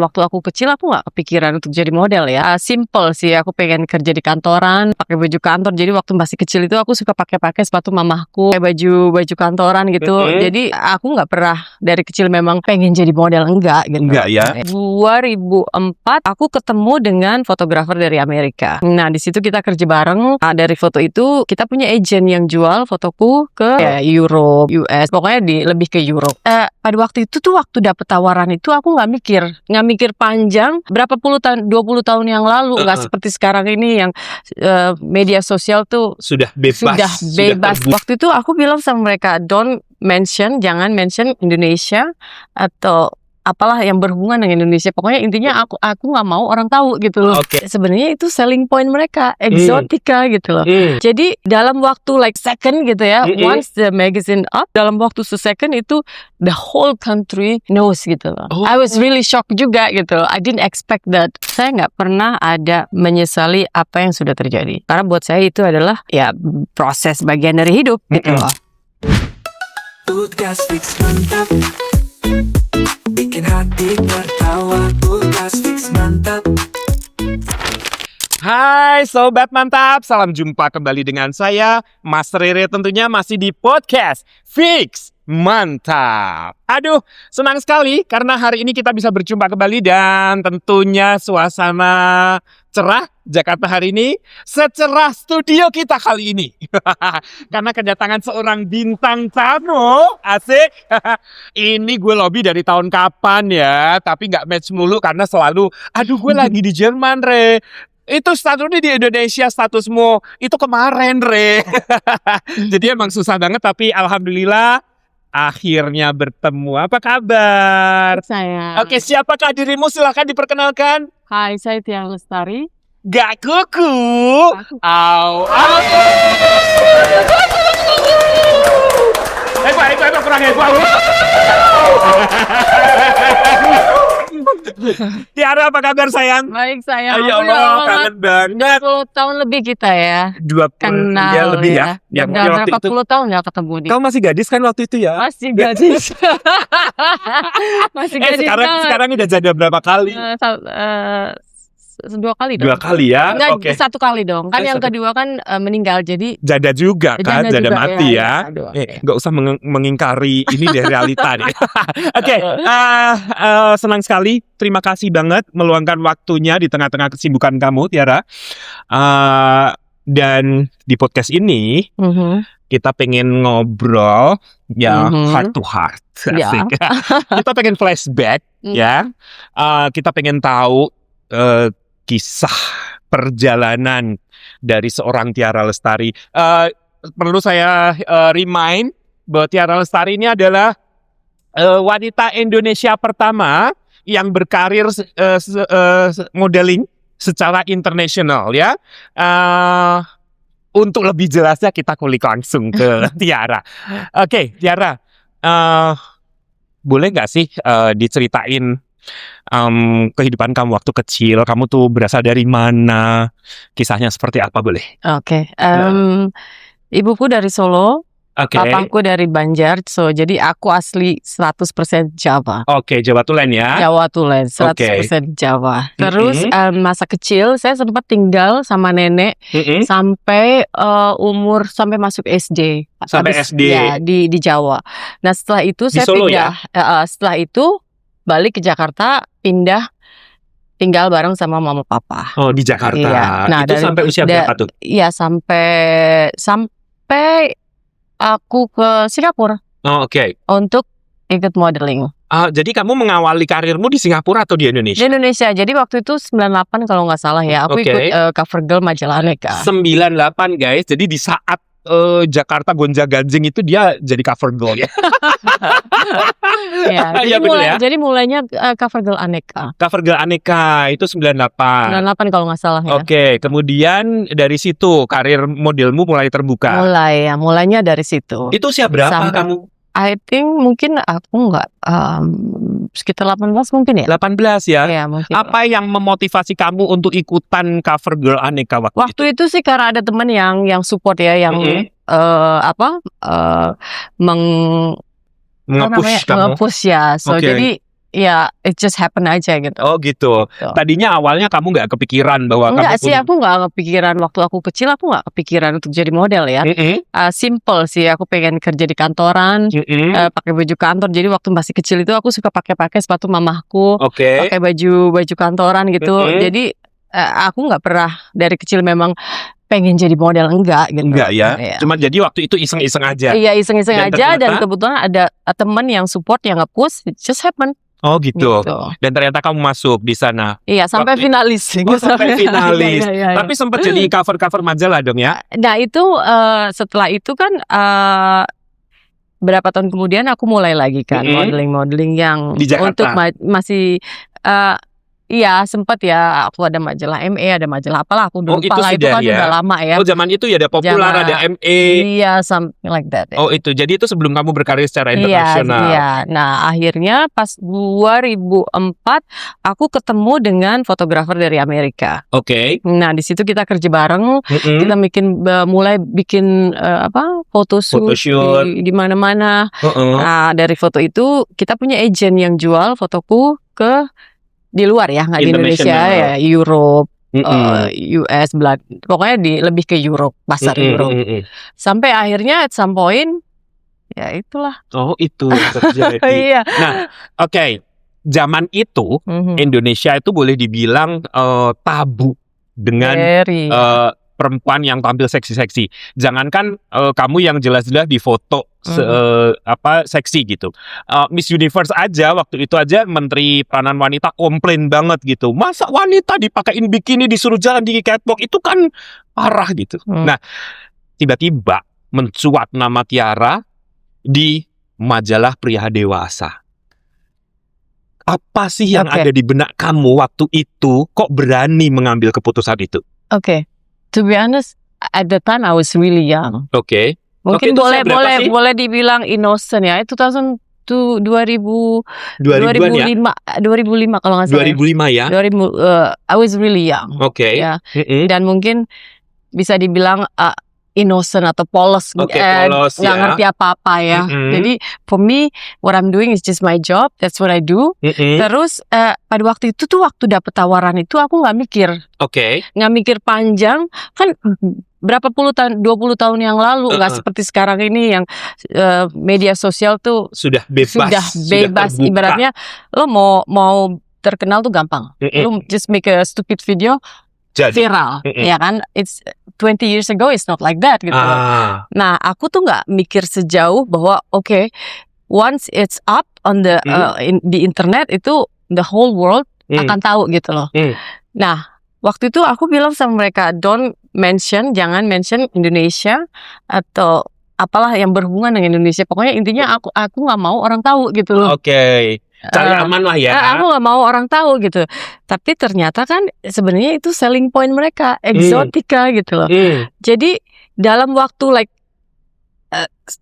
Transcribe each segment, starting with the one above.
Waktu aku kecil aku nggak kepikiran untuk jadi model ya. Simple sih, aku pengen kerja di kantoran, pakai baju kantor. Jadi waktu masih kecil itu aku suka pakai sepatu mamahku, pakai baju kantoran gitu. Jadi aku nggak pernah dari kecil memang pengen jadi model, enggak gitu. Enggak ya. 2004 aku ketemu dengan fotografer dari Amerika. Nah di situ kita kerja bareng. Dari foto itu kita punya agent yang jual fotoku ke Europe, US, pokoknya lebih ke Europe. Pada waktu itu tuh waktu dapet tawaran itu aku nggak mikir panjang. Berapa puluh tahun, 20 tahun yang lalu, nggak seperti sekarang ini yang media sosial tuh sudah bebas. Waktu itu aku bilang sama mereka, jangan mention Indonesia atau apalah yang berhubungan dengan Indonesia. Pokoknya intinya aku nggak mau orang tahu gitu loh. Sebenarnya itu selling point mereka, eksotika gitu loh. Jadi dalam waktu second gitu ya, once the magazine up, dalam waktu second itu the whole country knows gitu loh. I was really shocked juga gitu loh. I didn't expect that. Saya nggak pernah ada menyesali apa yang sudah terjadi. Karena buat saya itu adalah ya proses bagian dari hidup gitu loh. Podcast Fix Mantap, bikin hati tertawa. Podcast Fix Mantap. Hai Sobat Mantap, salam jumpa kembali dengan saya, Mas Rere, tentunya masih di Podcast Fix Mantap. Aduh, senang sekali karena hari ini kita bisa berjumpa kembali dan tentunya suasana cerah Jakarta hari ini secerah studio kita kali ini. Karena kedatangan seorang bintang tamu, asik. Ini gue lobby dari tahun kapan ya, tapi nggak match mulu karena selalu, aduh gue lagi di Jerman, Re. Itu statusnya di Indonesia, statusmu itu kemarin, Re. Jadi emang susah banget, tapi alhamdulillah akhirnya bertemu. Apa kabar? Saya. Oke, siapakah dirimu? Silahkan diperkenalkan. Hai, saya Tiara Lestari. Gak kuku. Hebat, kurang hebat. Tiara, apa kabar sayang? Baik sayang. Ya Allah, kangen banget. 20 tahun lebih kita ya. 20 kenal ya lebih ya. Ya udah 40 tahun gak ketemu nih. Kau masih gadis kan waktu itu ya? Masih gadis. Masih gadis. Sekarang udah janda berapa kali? 2 kali dong. 2 kali ya? Enggak, 1 kali dong. Kan yang kedua kan meninggal, jadi janda juga kan, janda mati ya. Nggak usah mengingkari ini dari realita deh. Oke, senang sekali. Terima kasih banget meluangkan waktunya di tengah-tengah kesibukan kamu, Tiara. Dan di podcast ini kita pengen ngobrol ya heart to heart. Asik. Kita pengen flashback ya. Kita pengen tahu kisah perjalanan dari seorang Tiara Lestari. Perlu saya remind bahwa Tiara Lestari ini adalah wanita Indonesia pertama yang berkarir modeling secara internasional ya. Untuk lebih jelasnya kita kulik langsung ke Tiara. Oke, Tiara, boleh nggak sih diceritain kehidupan kamu waktu kecil? Kamu tuh berasal dari mana? Kisahnya seperti apa, boleh? Oke. Ibuku dari Solo. Papaku dari Banjar, jadi aku asli 100% Jawa. Oke, Jawa Tulen ya? Jawa Tulen, 100% Jawa. Terus masa kecil saya sempat tinggal sama nenek sampai sampai masuk SD. Sampai SD? Ya, di Jawa. Nah setelah itu saya Solo, pindah. Ya? Setelah itu balik ke Jakarta, tinggal bareng sama mama papa. Oh, di Jakarta. Iya. Nah, itu sampai usia berapa tuh? Iya, sampai aku ke Singapura. Oh, oke. Untuk ikut modeling. Jadi kamu mengawali karirmu di Singapura atau di Indonesia? Di Indonesia. Jadi waktu itu 98 kalau nggak salah ya. Aku ikut cover girl majalah Aneka. 98 guys. Jadi di saat Jakarta gonjang-ganjing itu dia jadi cover girl ya. Jadi mulainya cover girl Aneka. Cover girl Aneka itu 98. 98 kalau nggak salah ya. Oke, kemudian dari situ karir modelmu mulai terbuka. Mulainya dari situ. Itu usia berapa kamu? I think mungkin aku nggak sekitar 18 mungkin ya. 18 ya? Iya mungkin. Apa yang memotivasi kamu untuk ikutan cover girl Aneka waktu itu sih karena ada teman yang support ya, yang nge-push kamu. Nge-push ya. Jadi ya it just happen aja gitu. Oh gitu. Tadinya awalnya kamu nggak kepikiran bahwa Enggak kamu sih, aku nggak kepikiran waktu aku kecil, aku nggak kepikiran untuk jadi model ya. Simple sih, aku pengen kerja di kantoran, pakai baju kantor. Jadi waktu masih kecil itu aku suka pakai sepatu mamahku, pakai baju kantoran gitu. Jadi aku nggak pernah dari kecil memang pengen jadi model, enggak gitu. Enggak ya. Cuma jadi waktu itu iseng-iseng aja. Iya, iseng-iseng Dan aja, ternyata? dan kebetulan ada temen yang support, yang nge-push, it just happen. Oh gitu. Gitu. Dan ternyata kamu masuk di sana. Iya, sampai finalis. Oh, sampai finalis. Iya. Tapi sempat jadi cover-cover majalah dong ya? Nah itu setelah itu kan berapa tahun kemudian aku mulai lagi kan modeling yang Di Jakarta? untuk masih iya sempat ya, aku ada majalah ME, ada majalah apalah, aku Oh, lupa itu lah, itu sudah kan ya? udah lama ya. Oh zaman itu ya ada populer, Zaman- ada ME. Iya, something like that. Oh itu, jadi itu sebelum kamu berkarir secara internasional. Iya. Nah akhirnya pas 2004 aku ketemu dengan fotografer dari Amerika. Oke. Nah di situ kita kerja bareng, kita mulai bikin photoshoot Photoshoot. di mana-mana. Nah dari foto itu kita punya agent yang jual fotoku ke di luar ya, nggak di Indonesia International. ya, Europe, US, pokoknya lebih ke Europe, pasar Europe. Sampai akhirnya at some point ya itulah. Oh itu yang terjadi. Iya. Nah oke, zaman itu Indonesia itu boleh dibilang tabu dengan Very. perempuan yang tampil seksi-seksi. Jangankan kamu yang jelas-jelas di foto seksi gitu. Miss Universe aja waktu itu aja Menteri Peranan Wanita komplain banget gitu. Masa wanita dipakein bikini disuruh jalan di catwalk, itu kan parah gitu. Nah, tiba-tiba mencuat nama Tiara di majalah pria dewasa. Apa sih yang ada di benak kamu waktu itu kok berani mengambil keputusan itu? Oke. To be honest, at the time I was really young. Oke. Mungkin Waktu itu berapa sih? boleh dibilang innocent ya. Itu 2005 kalau nggak salah. 2005 ya? 2000, I was really young. Oke. Ya. Dan mungkin bisa dibilang innocent atau polos, polos nggak ya. ngerti apa-apa ya. Jadi for me, what I'm doing is just my job. That's what I do. Terus pada waktu itu tuh, waktu dapet tawaran itu aku nggak mikir. Nggak mikir panjang. Kan berapa puluh tahun, 20 tahun yang lalu, nggak seperti sekarang ini yang media sosial tuh sudah bebas. Terbuka. Ibaratnya lo mau terkenal tuh gampang. Lo just make a stupid video, viral, ya kan? It's 20 years ago, it's not like that gitu. Nah, aku tuh nggak mikir sejauh bahwa once it's up on di internet itu the whole world akan tahu gitu loh. Nah, waktu itu aku bilang sama mereka, jangan mention Indonesia atau apalah yang berhubungan dengan Indonesia. Pokoknya intinya aku nggak mau orang tahu gitu loh. Cari aman lah ya. Aku gak mau orang tahu gitu. Tapi ternyata kan sebenarnya itu selling point mereka, eksotika gitu loh. Jadi dalam waktu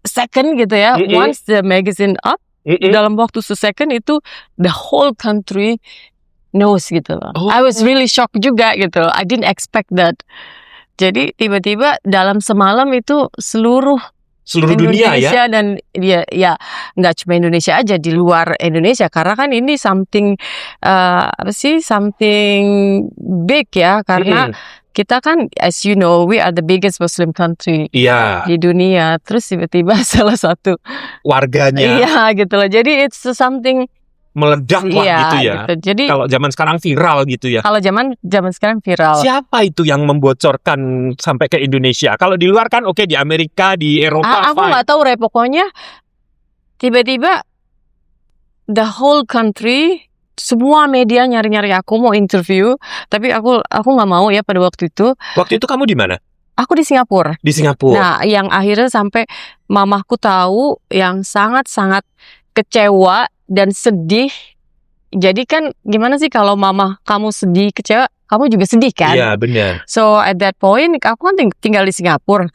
second gitu ya, once the magazine up, dalam waktu second itu the whole country knows gitu loh. I was really shocked juga gitu loh. I didn't expect that. Jadi tiba-tiba dalam semalam itu seluruh dunia Indonesia ya. Dan ya nggak cuma Indonesia aja, di luar Indonesia, karena kan ini something something big ya, karena kita kan, as you know, we are the biggest Muslim country di dunia. Terus tiba-tiba salah satu warganya gitu loh. Jadi it's something meledak lah gitu ya. Gitu. Jadi kalau zaman sekarang viral gitu ya. Kalau zaman sekarang viral. Siapa itu yang membocorkan sampai ke Indonesia? Kalau di luar kan di Amerika, di Eropa. Aku nggak tahu pokoknya tiba-tiba the whole country, semua media nyari-nyari aku mau interview, tapi aku nggak mau ya pada waktu itu. Waktu itu kamu di mana? Aku di Singapura. Di Singapura. Nah, yang akhirnya sampai mamahku tahu, yang sangat-sangat kecewa dan sedih. Jadi kan gimana sih kalau mama kamu sedih, kecewa, kamu juga sedih kan? Iya, benar. So at that point aku kan tinggal di Singapura.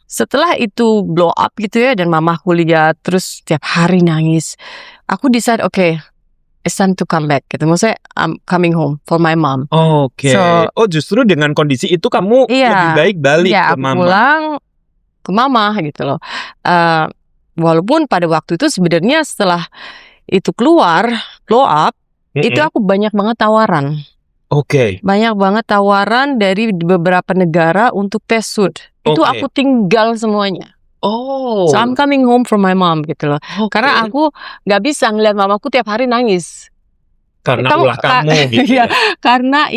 Setelah itu blow up gitu ya, dan mamaku lihat terus setiap hari nangis, aku decide it's time to come back gitu. Maksudnya I'm coming home for my mom. So, justru dengan kondisi itu kamu lebih baik balik ke mama. Pulang ke mama gitu loh. Walaupun pada waktu itu sebenarnya setelah itu keluar, blow up, itu aku banyak banget tawaran. Oke. Banyak banget tawaran dari beberapa negara untuk tes shoot. Itu Oke. aku tinggal semuanya. Oh. So I'm coming home from my mom gitu loh. Karena aku nggak bisa ngeliat mamaku tiap hari nangis. Karena ulah kamu gitu. Iya, karena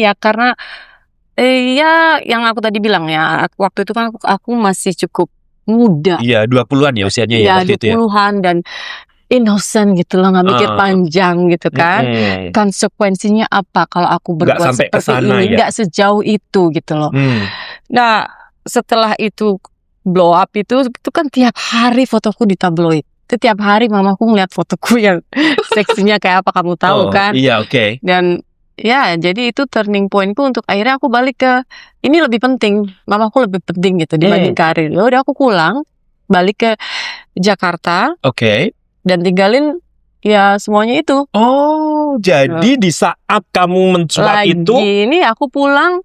yang aku tadi bilang ya, waktu itu kan aku masih cukup muda. Iya, 20-an ya usianya ya waktu itu ya. 20-an dan innocent gitu loh, nggak mikir panjang gitu kan. Konsekuensinya apa kalau aku berbuat seperti ini, nggak sejauh itu gitu loh. Nah, setelah itu blow up itu kan tiap hari fotoku di tabloid. Tiap hari mamaku ngeliat fotoku yang seksinya kayak apa kamu tahu kan. Iya, oke. Dan ya, jadi itu turning pointku untuk akhirnya aku balik ke ini lebih penting, mamaku lebih penting gitu dibanding karir. Ya udah aku pulang, balik ke Jakarta. Oke. Dan tinggalin ya semuanya itu. Oh, jadi di saat kamu mencuat itu ini aku pulang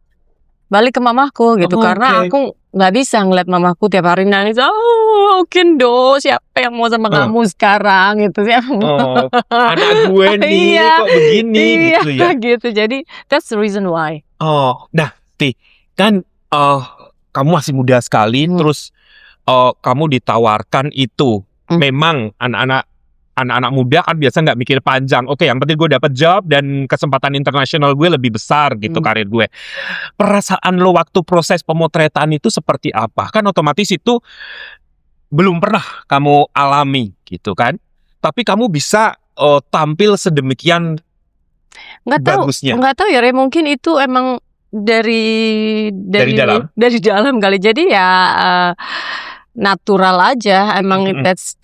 balik ke mamaku gitu karena aku nggak bisa ngeliat mamaku tiap hari nangis. Oh, Kendo, siapa yang mau sama kamu sekarang gitu sih. Anak gue nih kok begini gitu ya. Gitu. Jadi that's the reason why. Oh, nah, Ti, kan kamu masih muda sekali, terus kamu ditawarkan itu. Memang anak-anak muda kan biasa nggak mikir panjang. Oke, yang penting gue dapet job dan kesempatan internasional gue lebih besar gitu karir gue. Perasaan lo waktu proses pemotretan itu seperti apa? Kan otomatis itu belum pernah kamu alami gitu kan. Tapi kamu bisa tampil sedemikian bagusnya. Nggak tahu ya, Re, mungkin itu emang dari dalam kali. Jadi ya natural aja. Emang that's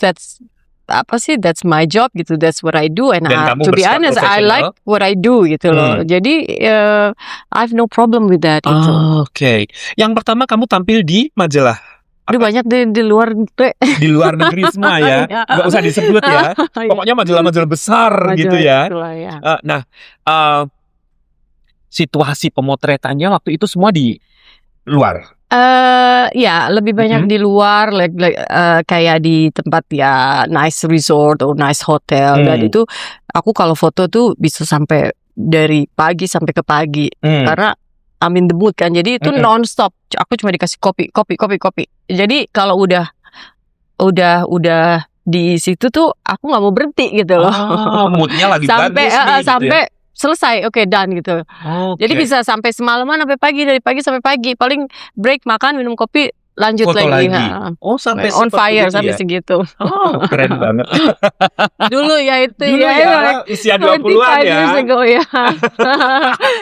apa sih, that's my job gitu, that's what I do, and to be honest I like what I do gitu loh. Jadi I have no problem with that. Oke. Yang pertama kamu tampil di majalah. Aduh, banyak di luar negeri. Di luar negeri semua ya. Nggak usah disebut ya. Pokoknya majalah-majalah besar gitu ya. Nah, situasi pemotretannya waktu itu semua di luar. Ya lebih banyak di luar, kayak di tempat ya nice resort atau nice hotel. Dan itu aku kalau foto tuh bisa sampai dari pagi sampai ke pagi karena I'm in the mood kan. Jadi itu non-stop. Aku cuma dikasih kopi. Jadi kalau udah di situ tuh aku nggak mau berhenti gitu loh. Moodnya lagi sampai bagus nih, sampai gitu ya? Selesai, oke, done gitu. Jadi bisa sampai semalaman, sampai pagi, dari pagi sampai pagi. Paling break, makan, minum kopi, lanjut foto lagi. Sampai on fire gitu sampai ya? segitu. Keren banget. Dulu ya itu usia 20-an ya.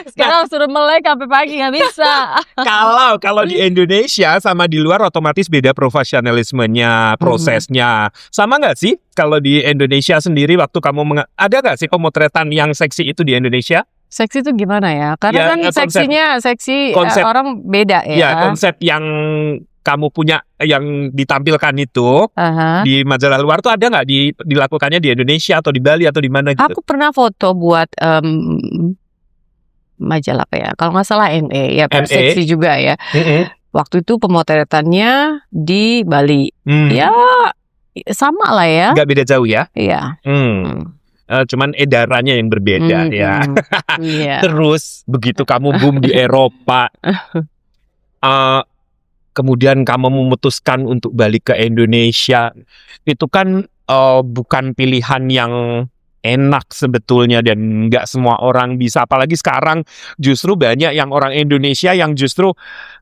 Sekarang suruh melek sampai pagi nggak bisa. Kalau di Indonesia sama di luar otomatis beda profesionalismenya, prosesnya. Sama nggak sih kalau di Indonesia sendiri waktu kamu ada nggak sih pemotretan yang seksi itu di Indonesia? Seksi itu gimana ya? Karena kan seksi orang beda ya. Ya, konsep yang kamu punya yang ditampilkan itu di majalah luar tuh ada nggak dilakukannya di Indonesia atau di Bali atau di mana gitu? Aku pernah foto buat majalah apa ya? Kalau nggak salah MA ya, seksi juga ya. Waktu itu pemotretannya di Bali. Ya sama lah ya. Nggak beda jauh ya? Iya. Cuman edarannya yang berbeda ya. Terus begitu kamu boom di Eropa. Kemudian kamu memutuskan untuk balik ke Indonesia, itu kan bukan pilihan yang enak sebetulnya dan nggak semua orang bisa. Apalagi sekarang justru banyak yang orang Indonesia yang justru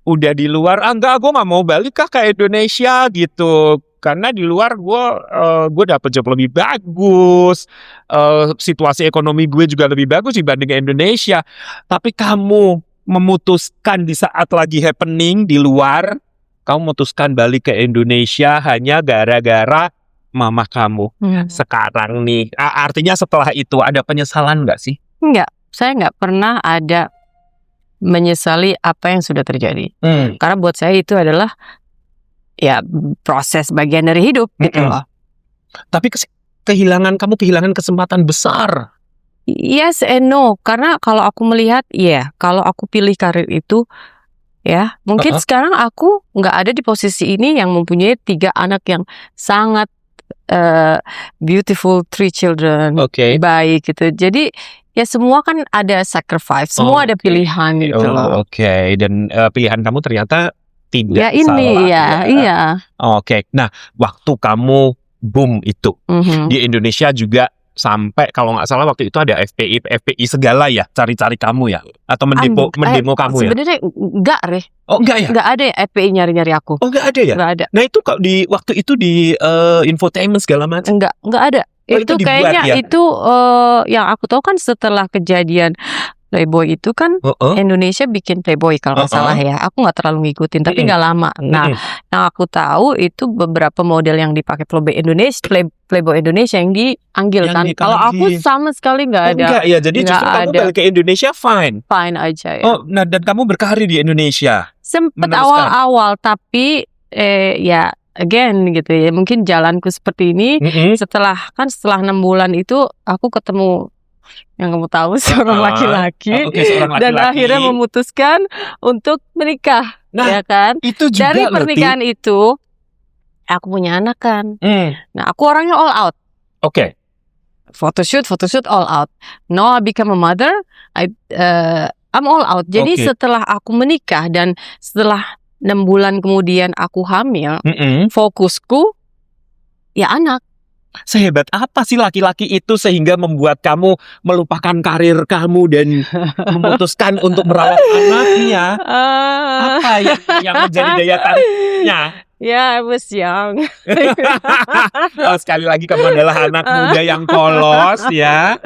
udah di luar, enggak, gue nggak mau balik ke Indonesia gitu. Karena di luar gue dapet job lebih bagus, situasi ekonomi gue juga lebih bagus dibanding Indonesia. Tapi kamu memutuskan di saat lagi happening di luar, kamu memutuskan balik ke Indonesia hanya gara-gara mama kamu. Sekarang nih, artinya setelah itu ada penyesalan nggak sih? Enggak, saya nggak pernah ada menyesali apa yang sudah terjadi. Karena buat saya itu adalah ya proses bagian dari hidup gitu loh. Tapi kehilangan kesempatan besar. Yes and no, karena kalau aku melihat, kalau aku pilih karir itu, ya mungkin sekarang aku nggak ada di posisi ini yang mempunyai 3 anak yang sangat beautiful 3 children, Oke. baik gitu. Jadi ya semua kan ada sacrifice, semua ada pilihan gitu loh. Oke. Dan pilihan kamu ternyata Ya tidak ini salah. iya. Oke. Nah, waktu kamu boom itu di Indonesia juga sampai kalau nggak salah waktu itu ada FPI segala ya, cari-cari kamu ya, atau mendemo kamu ya? Sebenarnya enggak, Reh. Oh enggak ya? Enggak ada ya FPI nyari-nyari aku. Oh enggak ada ya? Enggak ada. Nah itu kok di waktu itu di infotainment segala macam? Enggak ada. Oh, Itu itu dibuat kayaknya ya? itu yang aku tahu kan setelah kejadian Playboy itu kan Indonesia bikin Playboy kalau nggak salah ya. Aku nggak terlalu ngikutin, tapi nggak lama. Nah, yang aku tahu itu beberapa model yang dipakai Playboy Indonesia yang dipanggil kan. Kalau aku sama sekali nggak ada. Enggak ya, jadi justru kamu balik ke Indonesia fine aja ya. Oh, nah dan kamu berkarir di Indonesia? Sempet awal-awal, tapi ya again gitu ya. Mungkin jalanku seperti ini. Setelah 6 bulan itu aku ketemu yang kamu tahu seorang laki-laki, dan akhirnya memutuskan untuk menikah. Nah, ya kan? Itu juga dari pernikahan itu aku punya anak kan. Nah, aku orangnya all out. Oke. Photoshoot all out. No, I become a mother. I'm all out. Jadi setelah aku menikah dan setelah 6 bulan kemudian aku hamil, fokusku ya anak. Sehebat apa sih laki-laki itu sehingga membuat kamu melupakan karir kamu dan memutuskan untuk merawat anaknya? Apa yang menjadi daya tariknya? Ya, I was young. Sekali lagi kamu adalah anak muda yang polos ya.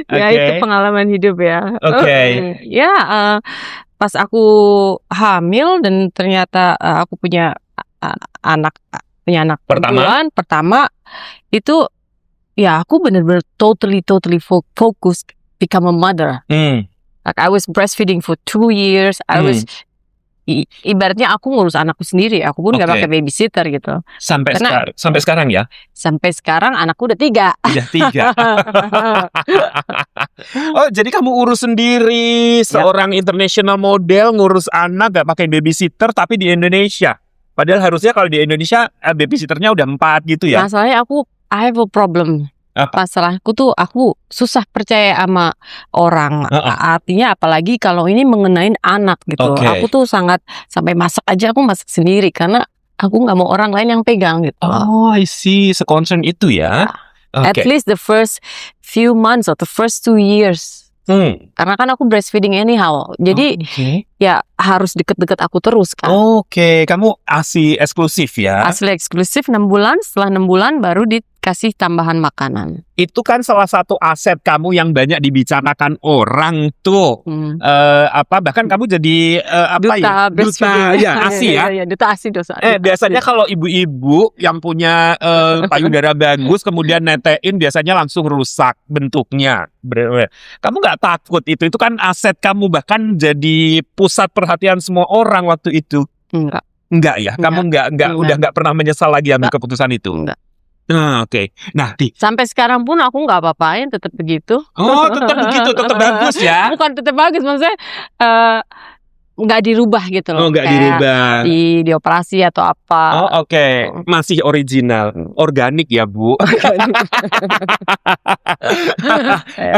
Ya itu pengalaman hidup ya. Ya, pas aku hamil dan ternyata aku punya anak pertama itu ya aku benar-benar totally fokus become a mother. Like I was breastfeeding for 2 years. I was ibaratnya aku ngurus anakku sendiri. Aku pun nggak pakai babysitter gitu. Sampai sekarang ya? Sampai sekarang anakku udah 3. Udah 3. Oh, jadi kamu urus sendiri, seorang international model ngurus anak gak pakai babysitter tapi di Indonesia. Padahal harusnya kalau di Indonesia babysitternya udah 4 gitu ya. Masalahnya I have a problem. Apa? Masalahku tuh aku susah percaya sama orang. Artinya apalagi kalau ini mengenai anak gitu. Aku tuh sampai masak aja aku masak sendiri karena aku nggak mau orang lain yang pegang gitu. Oh, I see. Se-concern itu ya. At least the first few months or the first 2 years. Karena kan aku breastfeeding anyhow. Jadi ya harus deket-deket aku terus kan. Kamu ASI eksklusif ya? Asli eksklusif 6 bulan. Setelah 6 bulan baru dikasih tambahan makanan. Itu kan salah satu aset kamu yang banyak dibicarakan orang tuh. Bahkan kamu jadi duta ya ASI ya? Duta ASI biasanya kalau ibu-ibu yang punya payudara bagus kemudian netein biasanya langsung rusak bentuknya. Kamu nggak takut itu kan aset kamu, bahkan jadi pusat perhatian semua orang waktu itu? Enggak ya? Kamu udah nggak pernah menyesal lagi ambil keputusan itu? Enggak. Nah, Nah, sampai sekarang pun aku nggak apa-apain, tetap begitu. Oh, tetap begitu, tetap bagus ya? Bukan tetap bagus, maksudnya nggak dirubah gitu loh. Oh, nggak dirubah. Dioperasi atau apa. Oh, masih original, organik ya, Bu.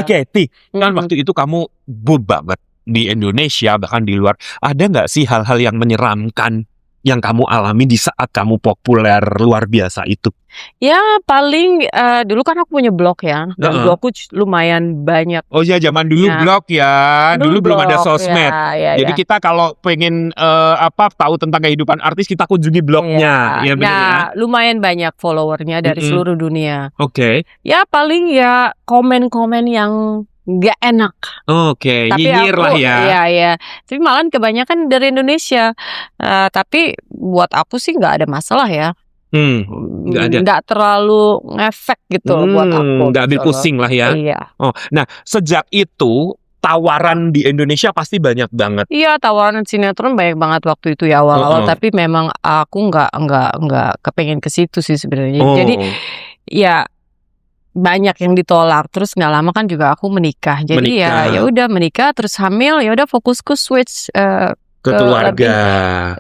Ti, kan waktu itu kamu boom banget di Indonesia, bahkan di luar. Ada nggak sih hal-hal yang menyeramkan yang kamu alami di saat kamu populer luar biasa itu? Ya paling dulu kan aku punya blog ya, dan blogku lumayan banyak. Oh ya, zaman dulu blog ya, dulu belum ada sosmed. Jadi kita kalau pengen tahu tentang kehidupan artis, kita kunjungi blognya. Lumayan banyak followernya dari seluruh dunia. Ya paling ya komen-komen yang nggak enak. Tapi nyinyir lah ya. Iya. Tapi malahan kebanyakan dari Indonesia. Tapi buat aku sih nggak ada masalah ya. Nggak terlalu ngefek gitu buat aku. Nggak ambil pusing lah ya. Iya. Nah, sejak itu tawaran di Indonesia pasti banyak banget. Iya, tawaran sinetron banyak banget waktu itu ya awal-awal. Tapi memang aku nggak kepengen ke situ sih sebenarnya. Jadi ya banyak yang ditolak. Terus nggak lama kan juga aku menikah. Jadi ya udah menikah terus hamil, ya udah fokusku switch keluarga,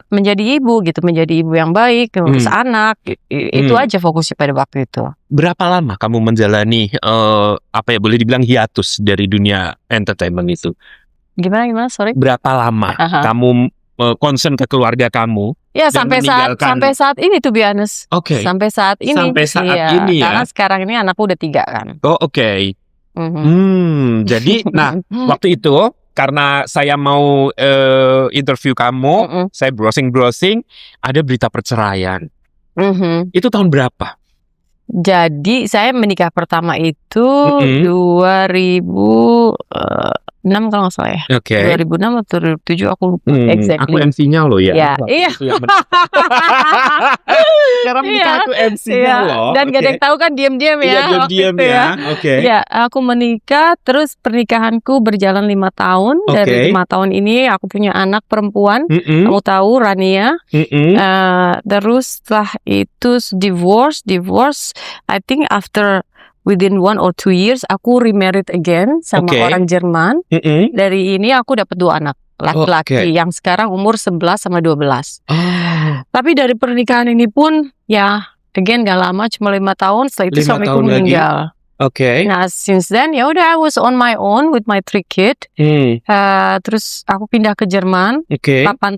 menjadi ibu gitu, menjadi ibu yang baik, ngurus anak. Itu aja fokusnya pada waktu itu. Berapa lama kamu menjalani boleh dibilang hiatus dari dunia entertainment itu? Gimana? Sorry. Berapa lama kamu concern ke keluarga kamu? Ya sampai saat ini to be honest. Oke. Sampai saat ini. Sampai saat ini ya. Karena sekarang ini anakku udah 3 kan. Oh oke. Jadi waktu itu karena saya mau interview kamu, saya browsing, ada berita perceraian. Itu tahun berapa? Jadi saya menikah pertama itu 2006 kalau nggak salah ya. 2006 atau 2007 aku lupa exactly. Aku MC-nya loh ya. Iya. Karena menikah aku MC-nya loh. Dan gak ada yang tahu kan diam-diam ya. Iya diam-diam ya. Oke. Ya aku menikah terus pernikahanku berjalan 5 tahun. Dari 5 tahun ini aku punya anak perempuan. Kamu tahu Rania. Terus setelah itu divorce. I think after within 1 or 2 years aku remarried again sama orang Jerman. Dari ini aku dapat 2 anak laki-laki yang sekarang umur 11 sama 12. Tapi dari pernikahan ini pun ya again gak lama, cuma 5 tahun. Setelah itu suamiku meninggal. Nah since then ya udah I was on my own with my 3 kids. Terus aku pindah ke Jerman. 8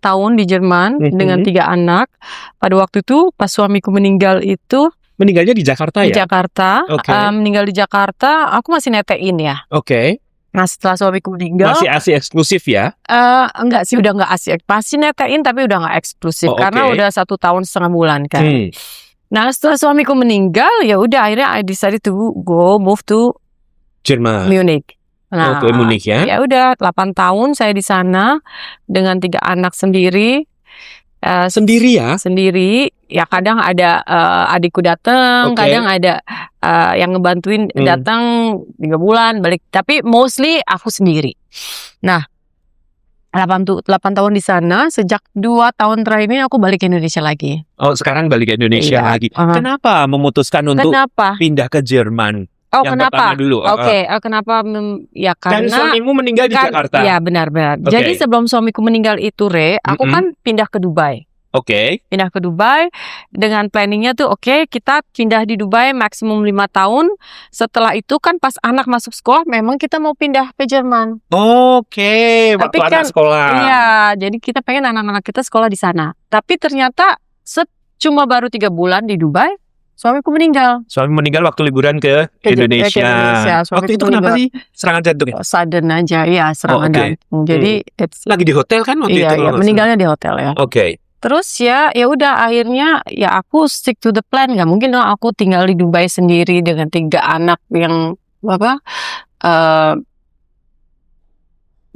tahun di Jerman dengan 3 anak. Pada waktu itu pas suamiku meninggal itu. Meninggalnya di Jakarta ya? Di Jakarta. Meninggal di Jakarta, aku masih netein ya. Nah setelah suamiku meninggal. Masih ASI eksklusif ya? Enggak sih, udah enggak ASI. Masih netein tapi udah enggak eksklusif. Karena udah 1 tahun setengah bulan kan. Nah setelah suamiku meninggal, ya udah akhirnya I decided to move to Jerman. Munich. Nah, Munich ya? Ya udah 8 tahun saya di sana dengan 3 anak sendiri. Sendiri ya? Sendiri. Ya kadang ada adikku datang, kadang ada yang ngebantuin datang 3 bulan balik. Tapi mostly aku sendiri. Nah, 8 tahun di sana. Sejak 2 tahun terakhir ini aku balik ke Indonesia lagi. Oh sekarang balik ke Indonesia lagi. Kenapa memutuskan untuk pindah ke Jerman? Kenapa? Dulu. Kenapa? Ya karena dan suamimu meninggal di Jakarta. Ya benar. Jadi sebelum suamiku meninggal itu aku kan pindah ke Dubai. Pindah ke Dubai dengan planningnya tuh kita pindah di Dubai maksimum 5 tahun. Setelah itu kan pas anak masuk sekolah memang kita mau pindah ke Jerman. Waktu tapi anak sekolah. Iya, jadi kita pengen anak-anak kita sekolah di sana. Tapi ternyata cuma baru 3 bulan di Dubai, suamiku meninggal. Suami meninggal waktu liburan ke Indonesia. Waktu itu kenapa sih? Serangan jantung ya? Sudden aja, ya serangan jantung. Jadi lagi di hotel kan waktu itu? Iya, meninggalnya di hotel ya. Terus ya udah akhirnya ya aku stick to the plan. Gak mungkin dong aku tinggal di Dubai sendiri dengan 3 anak yang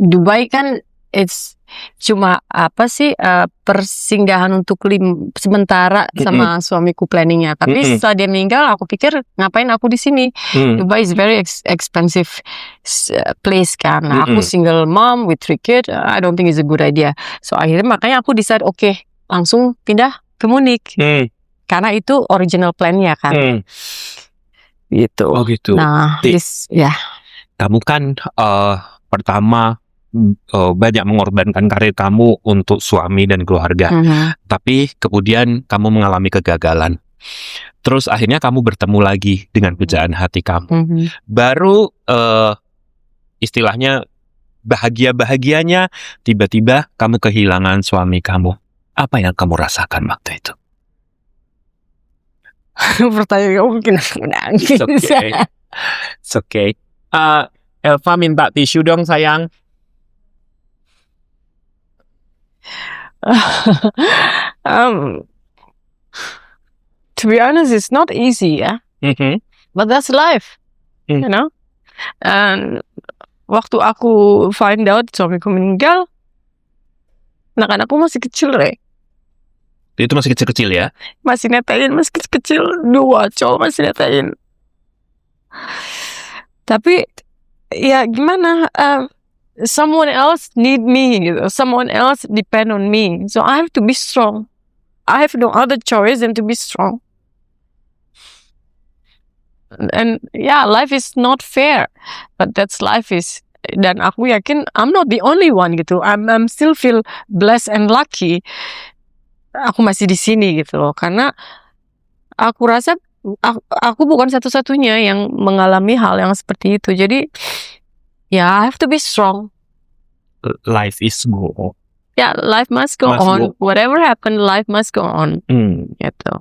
Dubai kan it's cuma persinggahan untuk sementara sama suamiku planningnya. Tapi setelah dia meninggal aku pikir ngapain aku di sini. Dubai is very expensive place kan. Aku single mom with 3 kids. I don't think it's a good idea. So akhirnya makanya aku decide langsung pindah ke Munich. Karena itu original plan-nya kan. Gitu. Oh gitu. Nah, kamu kan pertama banyak mengorbankan karir kamu untuk suami dan keluarga. Tapi kemudian kamu mengalami kegagalan. Terus akhirnya kamu bertemu lagi dengan pujaan hati kamu. Baru istilahnya bahagianya tiba-tiba kamu kehilangan suami kamu. Apa yang kamu rasakan waktu itu? Pertanyaan kamu mungkin aku nangis. It's okay. Elva minta tisu dong sayang. To be honest, it's not easy ya. But that's life, you know. And waktu aku find out suamiku meninggal, anak-anakku masih kecil, Itu masih kecil-kecil ya? Masih netain, masih kecil-kecil. 2 cowok masih netain. Tapi ya gimana? Someone else need me gitu. Someone else depend on me. So I have to be strong. I have no other choice than to be strong. And yeah, life is not fair. But that's life is. Dan aku yakin I'm not the only one gitu. I'm still feel blessed and lucky. Aku masih di sini gitu loh. Karena aku rasa aku bukan satu-satunya yang mengalami hal yang seperti itu. Jadi I have to be strong. Life is go on. Life must go on. Whatever happened, life must go on. Gitu.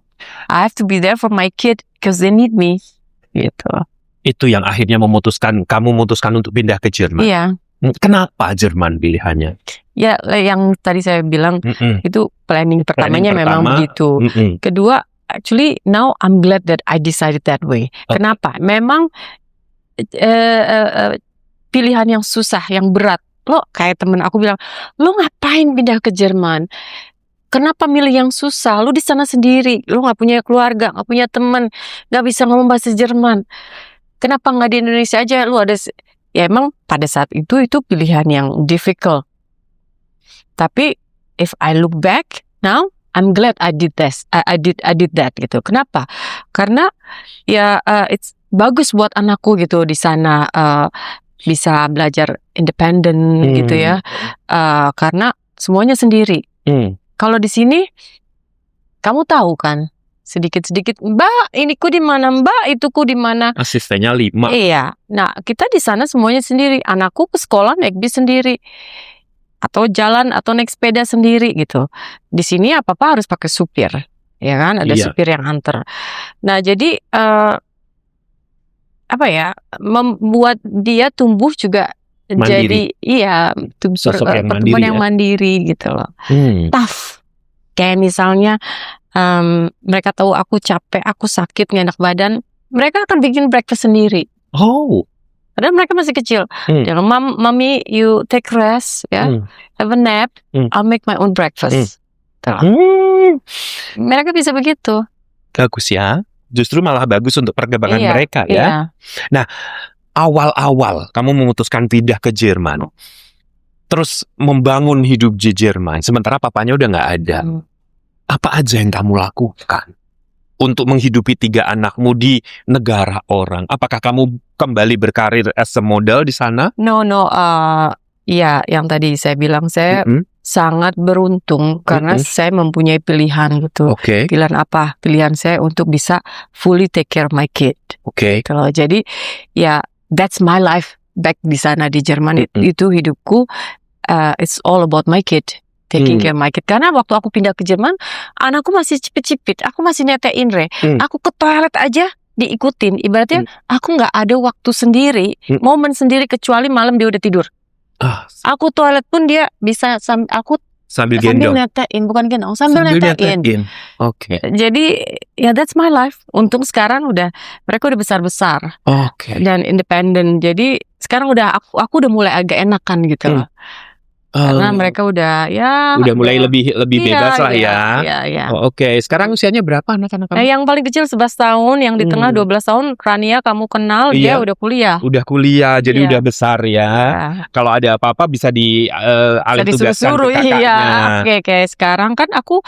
I have to be there for my kid because they need me. Gitu. Itu yang akhirnya kamu memutuskan untuk pindah ke Jerman. Iya. Kenapa Jerman pilihannya? Ya, yang tadi saya bilang itu planning pertamanya memang begitu. Kedua, actually now I'm glad that I decided that way. Kenapa? Memang pilihan yang susah, yang berat. Lo kayak temen aku bilang, lo ngapain pindah ke Jerman? Kenapa milih yang susah? Lo di sana sendiri, lo nggak punya keluarga, nggak punya teman, nggak bisa ngomong bahasa Jerman. Kenapa nggak di Indonesia aja? Lo ada, ya emang pada saat itu pilihan yang difficult. Tapi if I look back now, I'm glad I did this. I did that gitu. Kenapa? Karena it's bagus buat anakku gitu di sana. Bisa belajar independen gitu ya, karena semuanya sendiri. Kalau di sini, kamu tahu kan, sedikit-sedikit, Mbak, iniku di mana, Mbak, ituku di mana. Asistennya 5. Iya, nah kita di sana semuanya sendiri. Anakku ke sekolah naik bis sendiri, atau jalan atau naik sepeda sendiri gitu. Di sini apa-apa harus pakai supir, ya kan? Ada supir yang antar. Nah jadi membuat dia tumbuh juga mandiri. Jadi pertumbuhan yang mandiri gitu loh. Tough. Kayak misalnya mereka tahu aku capek, aku sakit, nggak enak badan, mereka akan bikin breakfast sendiri. Padahal mereka masih kecil. Jangan, Mami, you take rest, have a nap, I'll make my own breakfast. Mereka bisa begitu. Bagus ya. Justru malah bagus untuk perkembangan mereka ya. Iya. Nah, awal-awal kamu memutuskan pindah ke Jerman, terus membangun hidup di Jerman, sementara papanya udah nggak ada. Apa aja yang kamu lakukan untuk menghidupi 3 anakmu di negara orang? Apakah kamu kembali berkarir as a model di sana? No, yang tadi saya bilang, saya sangat beruntung karena saya mempunyai pilihan gitu. Pilihan apa? Pilihan saya untuk bisa fully take care of my kid. Kalau jadi that's my life back di sana di Jerman. Itu hidupku, it's all about my kid, taking care of my kid. Karena waktu aku pindah ke Jerman, anakku masih cipit-cipit, aku masih netein aku ke toilet aja diikutin. Ibaratnya aku nggak ada waktu sendiri, momen sendiri kecuali malam dia udah tidur. Aku toilet pun dia bisa sambil netein, bukan gendong, sambil netein. Jadi that's my life. Untung sekarang mereka udah besar-besar dan independen. Jadi sekarang aku udah mulai agak enakan gitu loh. Karena mereka udah mulai lebih bebas lah ya. Sekarang usianya berapa anak-anak kamu? Yang paling kecil 11 tahun, yang di tengah 12 tahun, Rania kamu kenal, dia udah kuliah. Jadi udah besar ya. Kalau ada apa-apa bisa alih tugaskan ke kakaknya. Sekarang kan aku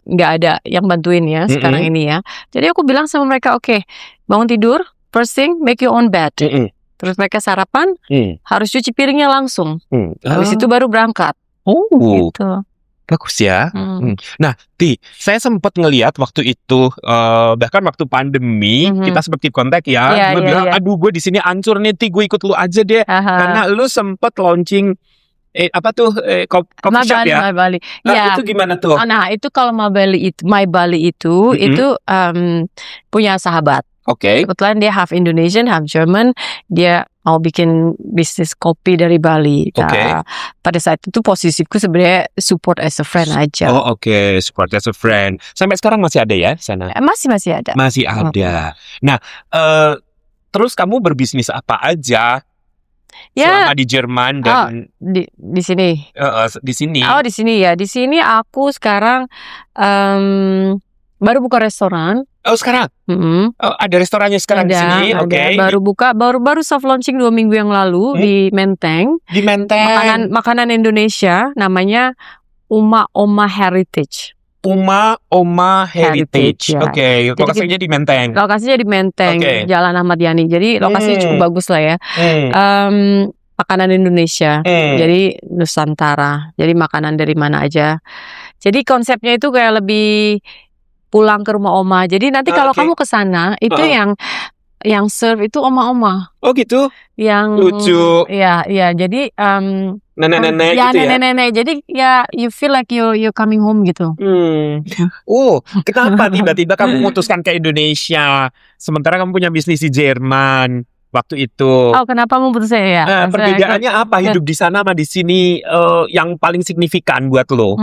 nggak ada yang bantuin ya sekarang ini ya. Jadi aku bilang sama mereka, bangun tidur, first thing make your own bed. Terus mereka sarapan, harus cuci piringnya langsung. Habis itu baru berangkat. Gitu. Bagus ya. Nah, saya sempat ngelihat waktu itu, bahkan waktu pandemi, kita seperti kontak ya. Gue bilang, aduh gue di sini hancur nih, gue ikut lu aja deh. Karena lu sempat launching coffee shop ya. My Bali. Nah, itu gimana tuh? Nah, itu kalau My Bali itu punya sahabat. Kebetulan dia half Indonesian, half German. Dia mau bikin bisnis kopi dari Bali. Pada saat itu posisiku sebenarnya support as a friend aja. Support as a friend. Sampai sekarang masih ada ya di sana? Masih ada. Masih ada. Nah, terus kamu berbisnis apa aja selama di Jerman dan di sini? Di sini. Di sini ya. Di sini aku sekarang baru buka restoran. Sekarang? Ada restorannya sekarang di sini. Baru buka, baru soft launching 2 minggu yang lalu di Menteng. Di Menteng. Makanan Indonesia, namanya Uma Heritage. Oma Heritage. Ya. Oke, lokasinya di Menteng. Lokasinya di Menteng, Jalan Ahmad Yani. Jadi lokasinya cukup bagus lah ya. Makanan Indonesia, jadi Nusantara. Jadi makanan dari mana aja. Jadi konsepnya itu kayak lebih pulang ke rumah oma. Jadi nanti kalau kamu ke sana itu yang serve itu oma-oma. Oh gitu. Yang lucu. Iya. Jadi nenek-nenek ya, gitu ya. Nenek-nenek. Jadi ya you feel like you coming home gitu. Kenapa tiba-tiba kamu memutuskan ke Indonesia sementara kamu punya bisnis di Jerman waktu itu? Oh, kenapa memutuskan ya? Perbedaannya apa hidup di sana sama di sini yang paling signifikan buat lo?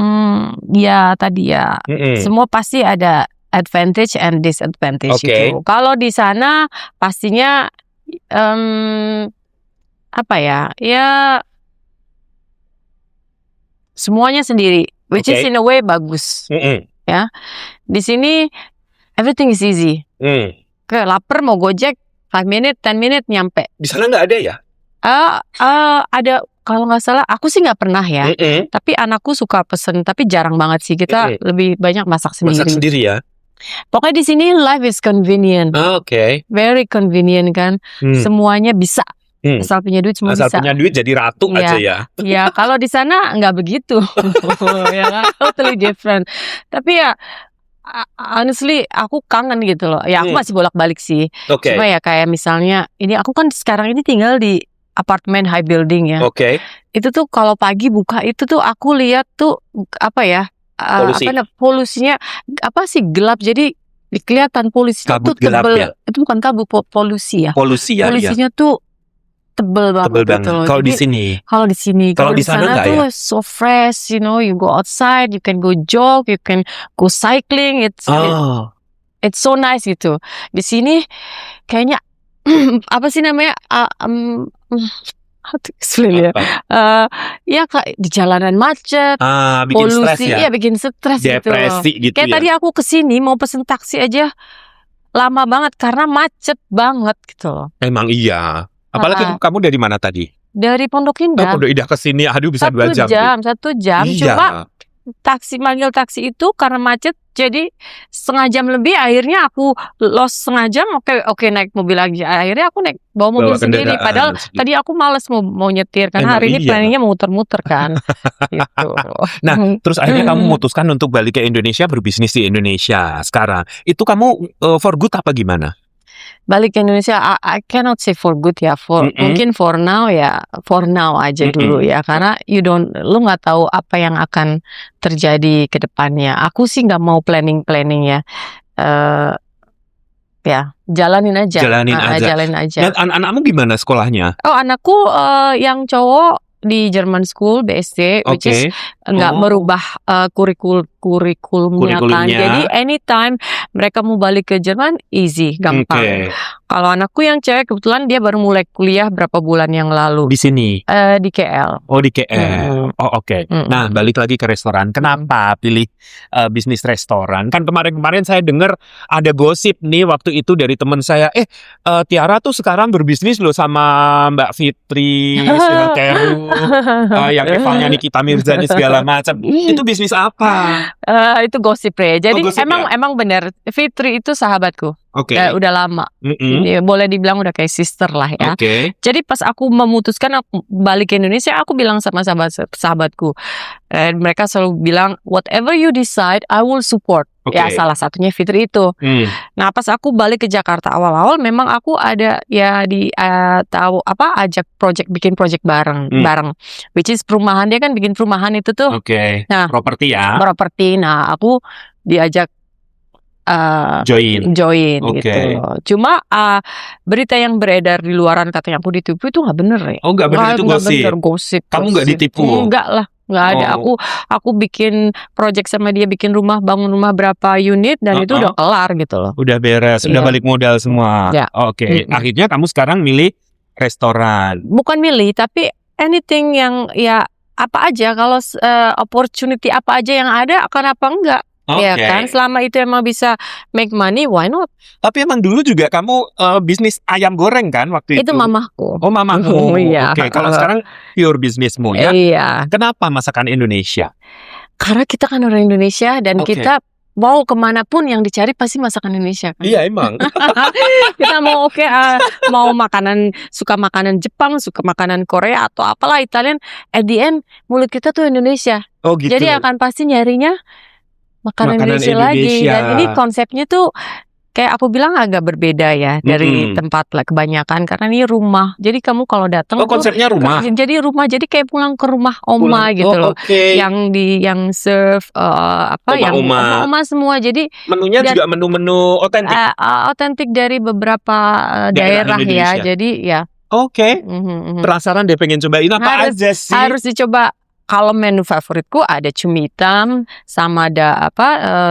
Ya tadi ya. Semua pasti ada advantage and disadvantage itu. Kalau di sana pastinya apa ya? Ya semuanya sendiri, which is in a way bagus. Ya. Di sini everything is easy. Kayak lapar mau Gojek 5 minutes, 10 minutes nyampe. Di sana nggak ada ya? Ada, kalau nggak salah, aku sih nggak pernah ya. Tapi anakku suka pesen, tapi jarang banget sih. Kita lebih banyak masak sendiri. Masak sendiri ya? Pokoknya di sini life is convenient. Very convenient kan. Semuanya bisa. Asal punya duit semua Asal bisa. punya duit jadi ratu aja ya? Ya, kalau di sana nggak begitu. Ya kan? Totally different. Tapi ya, honestly aku kangen gitu loh. Ya aku masih bolak-balik sih. Cuma ya kayak misalnya ini aku kan sekarang ini tinggal di apartemen high building ya. Itu tuh kalau pagi buka itu tuh aku lihat tuh apa ya? Polusinya apa sih gelap, jadi kelihatan polusinya tuh tebel. Ya? Itu bukan kabut, polusi ya. Polusinya tuh tebel banget gitu loh. Kalau di sini. Kalau di sana tuh so fresh, you know, you go outside, you can go jog, you can go cycling, it's so nice gitu. Di sini kayaknya apa sih namanya? How to explain ya? Ya di jalanan macet, bikin polusi, stres ya? Bikin stres depresi gitu. Kayak tadi aku kesini mau pesen taksi aja lama banget karena macet banget gitu loh. Emang iya. Apalagi kamu dari mana tadi? Dari Pondok Indah. Pondok Indah ke sini, aduh bisa 2 jam. 1 jam. Iya. Cuma manggil taksi itu karena macet, jadi setengah jam lebih. Akhirnya aku lost setengah jam. Oke, naik mobil lagi. Akhirnya aku bawa mobil sendiri. Padahal tadi aku males mau nyetir karena hari ini planningnya mau muter-muter kan. Gitu. Nah, terus akhirnya kamu memutuskan untuk balik ke Indonesia, berbisnis di Indonesia sekarang. Itu kamu for good apa gimana? Balik ke Indonesia, I cannot say for good ya. Mungkin for now ya, for now aja dulu ya. Karena lu nggak tahu apa yang akan terjadi ke depannya. Aku sih nggak mau planning ya. Ya, jalanin aja. Jalanin aja. Dan anak-anakmu gimana sekolahnya? Oh, anakku yang cowok di German School BSD, which is nggak merubah kurikulumnya kan. Jadi anytime mereka mau balik ke Jerman, easy, gampang. Kalau anakku yang cewek kebetulan dia baru mulai kuliah berapa bulan yang lalu. Di sini? Di KL. Oh, di KL. Nah, balik lagi ke restoran. Kenapa pilih bisnis restoran? Kan kemarin-kemarin saya dengar ada gosip nih waktu itu dari teman saya. Tiara tuh sekarang berbisnis loh sama Mbak Fitri, Teru, yang rivalnya Nikita Mirzani segala macam. Itu bisnis apa? Itu gosip ya. Jadi emang benar. Fitri itu sahabatku. Udah lama. Boleh dibilang udah kayak sister lah ya. Jadi pas aku memutuskan aku balik ke Indonesia, aku bilang sama sahabatku. Mereka selalu bilang, whatever you decide, I will support. Ya salah satunya Fitri itu. Nah pas aku balik ke Jakarta awal-awal, memang aku ada ya ajak bikin project bareng. Which is perumahan, dia kan bikin perumahan itu tuh. Nah, properti ya. Nah aku diajak join gitu. Cuma berita yang beredar di luaran katanya aku ditipu itu nggak bener ya. Nggak bener, itu gosip. Kamu nggak ditipu? Enggak lah, nggak ada. Aku bikin project sama dia, bikin bangun rumah berapa unit dan itu udah kelar gitu loh. Udah beres, udah balik modal semua. Akhirnya kamu sekarang milih restoran. Bukan milih, tapi anything yang ya apa aja, kalau opportunity apa aja yang ada, kenapa enggak? Ya kan, selama itu emang bisa make money, why not? Tapi emang dulu juga kamu bisnis ayam goreng kan waktu itu? Itu mamahku. Oh, mamahku. Iya. Kalau sekarang pure bisnismu ya? Iya. Kenapa masakan Indonesia? Karena kita kan orang Indonesia dan Oke. kita mau kemanapun yang dicari pasti masakan Indonesia kan. Iya emang. Kita mau mau suka makanan Jepang, suka makanan Korea atau apalah Italian, at the end mulut kita tuh Indonesia. Oh gitu. Jadi akan pasti nyarinya makanan Indonesia lagi. Indonesia. Dan ini konsepnya tuh kayak aku bilang agak berbeda ya dari tempat lah kebanyakan karena ini rumah. Jadi kamu kalau datang Oh konsepnya rumah. jadi rumah, jadi kayak pulang ke rumah oma gitu loh. Oke. Yang serve yang Oma-oma. oma semua. Jadi Menunya juga menu-menu otentik. otentik dari beberapa Daerah daerah ya. Indonesia. Jadi ya Oke. Penasaran deh pengen cobain apa aja sih? harus dicoba. Kalau menu favoritku ada cumi hitam sama ada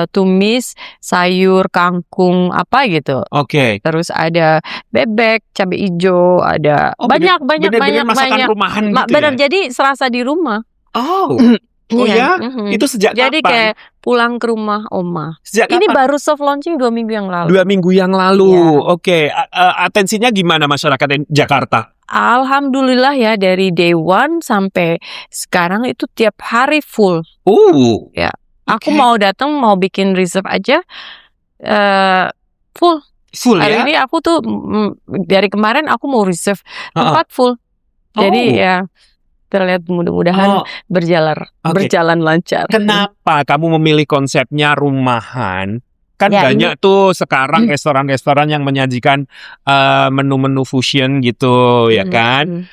tumis, sayur, kangkung apa gitu. Oke. Terus ada bebek, cabai hijau, ada banyak bener-bener masakan rumahan gitu bener, ya? jadi serasa di rumah. Oh. Iya. Ya? Itu sejak Jadi kapan? kayak pulang ke rumah oma. Sejak Ini kapan? baru soft launching 2 minggu yang lalu. 2 minggu yang lalu. Iya. Oke. Atensinya gimana masyarakat Jakarta? Alhamdulillah ya dari day one sampai sekarang itu tiap hari full. Ya. Aku Oke. mau datang mau bikin reserve aja full. Full Hari ya? ini aku tuh dari kemarin aku mau reserve tempat full. Jadi ya terlihat mudah-mudahan berjalan lancar. Kenapa kamu memilih konsepnya rumahan? Kan Ya, banyak tuh sekarang restoran-restoran yang menyajikan menu-menu fusion gitu, ya kan?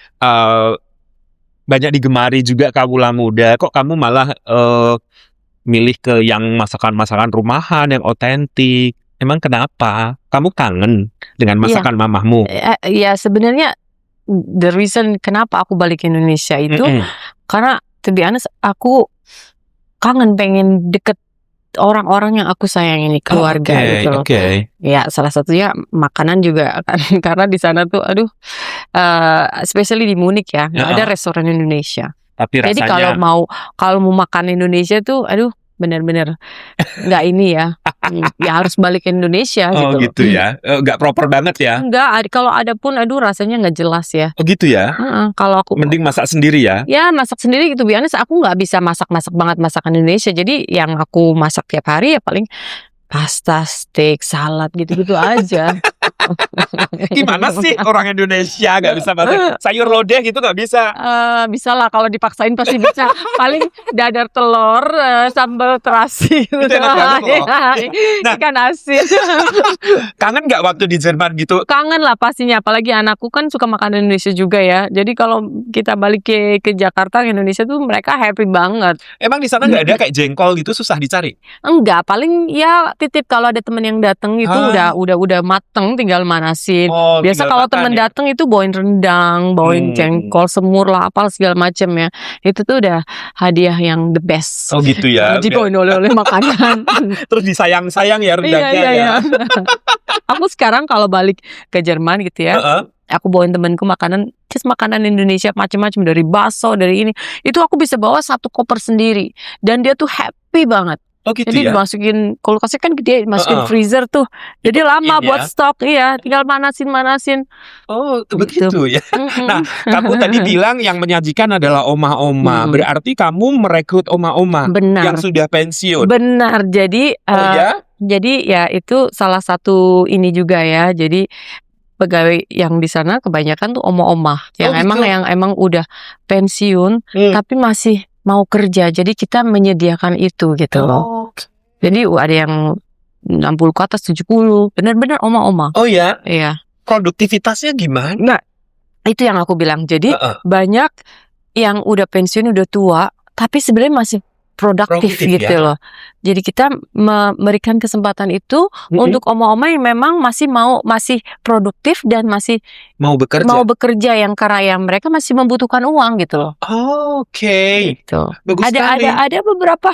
Banyak digemari juga kawula muda. Kok kamu malah milih ke yang masakan-masakan rumahan yang otentik? Emang kenapa? Kamu kangen dengan masakan mamahmu? Ya sebenarnya the reason kenapa aku balik ke Indonesia itu karena to be honest aku kangen pengen deket orang-orang yang aku sayang ini, keluarga gitu loh. Ya salah satunya makanan juga kan karena di sana tuh especially di Munich ya nggak ada restoran Indonesia. Tapi jadi rasanya kalau mau makan Indonesia tuh benar-benar nggak ini ya. Ya harus balik ke Indonesia gitu. Oh gitu ya, nggak proper banget ya? Enggak, kalau ada pun rasanya nggak jelas ya. Oh gitu ya? Kalau aku mending masak sendiri ya? Ya masak sendiri gitu, biasanya aku nggak bisa masak banget masakan Indonesia. Jadi yang aku masak tiap hari ya paling pasta, steak, salad gitu-gitu aja. Gimana sih orang Indonesia nggak bisa masak sayur lodeh gitu nggak bisa? Bisa lah kalau dipaksain pasti bisa. Paling dadar telur, sambal terasi. Itu enak banget loh. Nah, ikan asin. Kangen nggak waktu di Jerman gitu? Kangen lah pastinya. Apalagi anakku kan suka makan Indonesia juga ya. Jadi kalau kita balik ke Jakarta, ke Indonesia tuh mereka happy banget. Emang di sana nggak ada kayak jengkol gitu susah dicari? Enggak, paling ya titip kalau ada temen yang datang itu udah mateng tinggal manasin. Biasa kalau temen datang itu bawain rendang, bawain jengkol, semur lah, apa segala macam ya. Itu tuh udah hadiah yang the best. Oh gitu ya. Jadi bawain oleh-oleh makanan. Terus disayang-sayang ya rendangnya ya. Aku sekarang kalau balik ke Jerman gitu ya. Aku bawain temanku makanan Indonesia macam-macam, dari bakso, dari ini. Itu aku bisa bawa 1 koper sendiri dan dia tuh happy banget. Oh gitu jadi ya? dimasukin, kulkasnya kan gede, masukin freezer tuh. Jadi lama buat stok, iya. Tinggal manasin. Oh begitu ya. Nah, kamu tadi bilang yang menyajikan adalah oma-oma. Berarti kamu merekrut oma-oma yang sudah pensiun. Benar, jadi jadi ya itu salah satu ini juga ya. Jadi pegawai yang di sana kebanyakan tuh oma-oma yang emang udah pensiun tapi masih mau kerja. Jadi kita menyediakan itu gitu loh. Jadi ada yang 60 ke atas, 70. Benar-benar oma-oma. Oh ya? Iya. Produktivitasnya gimana? Nah, itu yang aku bilang. Jadi banyak yang udah pensiun, udah tua, tapi sebenarnya masih produktif gitu loh. Jadi kita memberikan kesempatan itu untuk oma-oma yang memang masih produktif dan masih mau bekerja yang karena yang mereka masih membutuhkan uang gitu loh. Oke. Gitu. Bagus sekali. Ada beberapa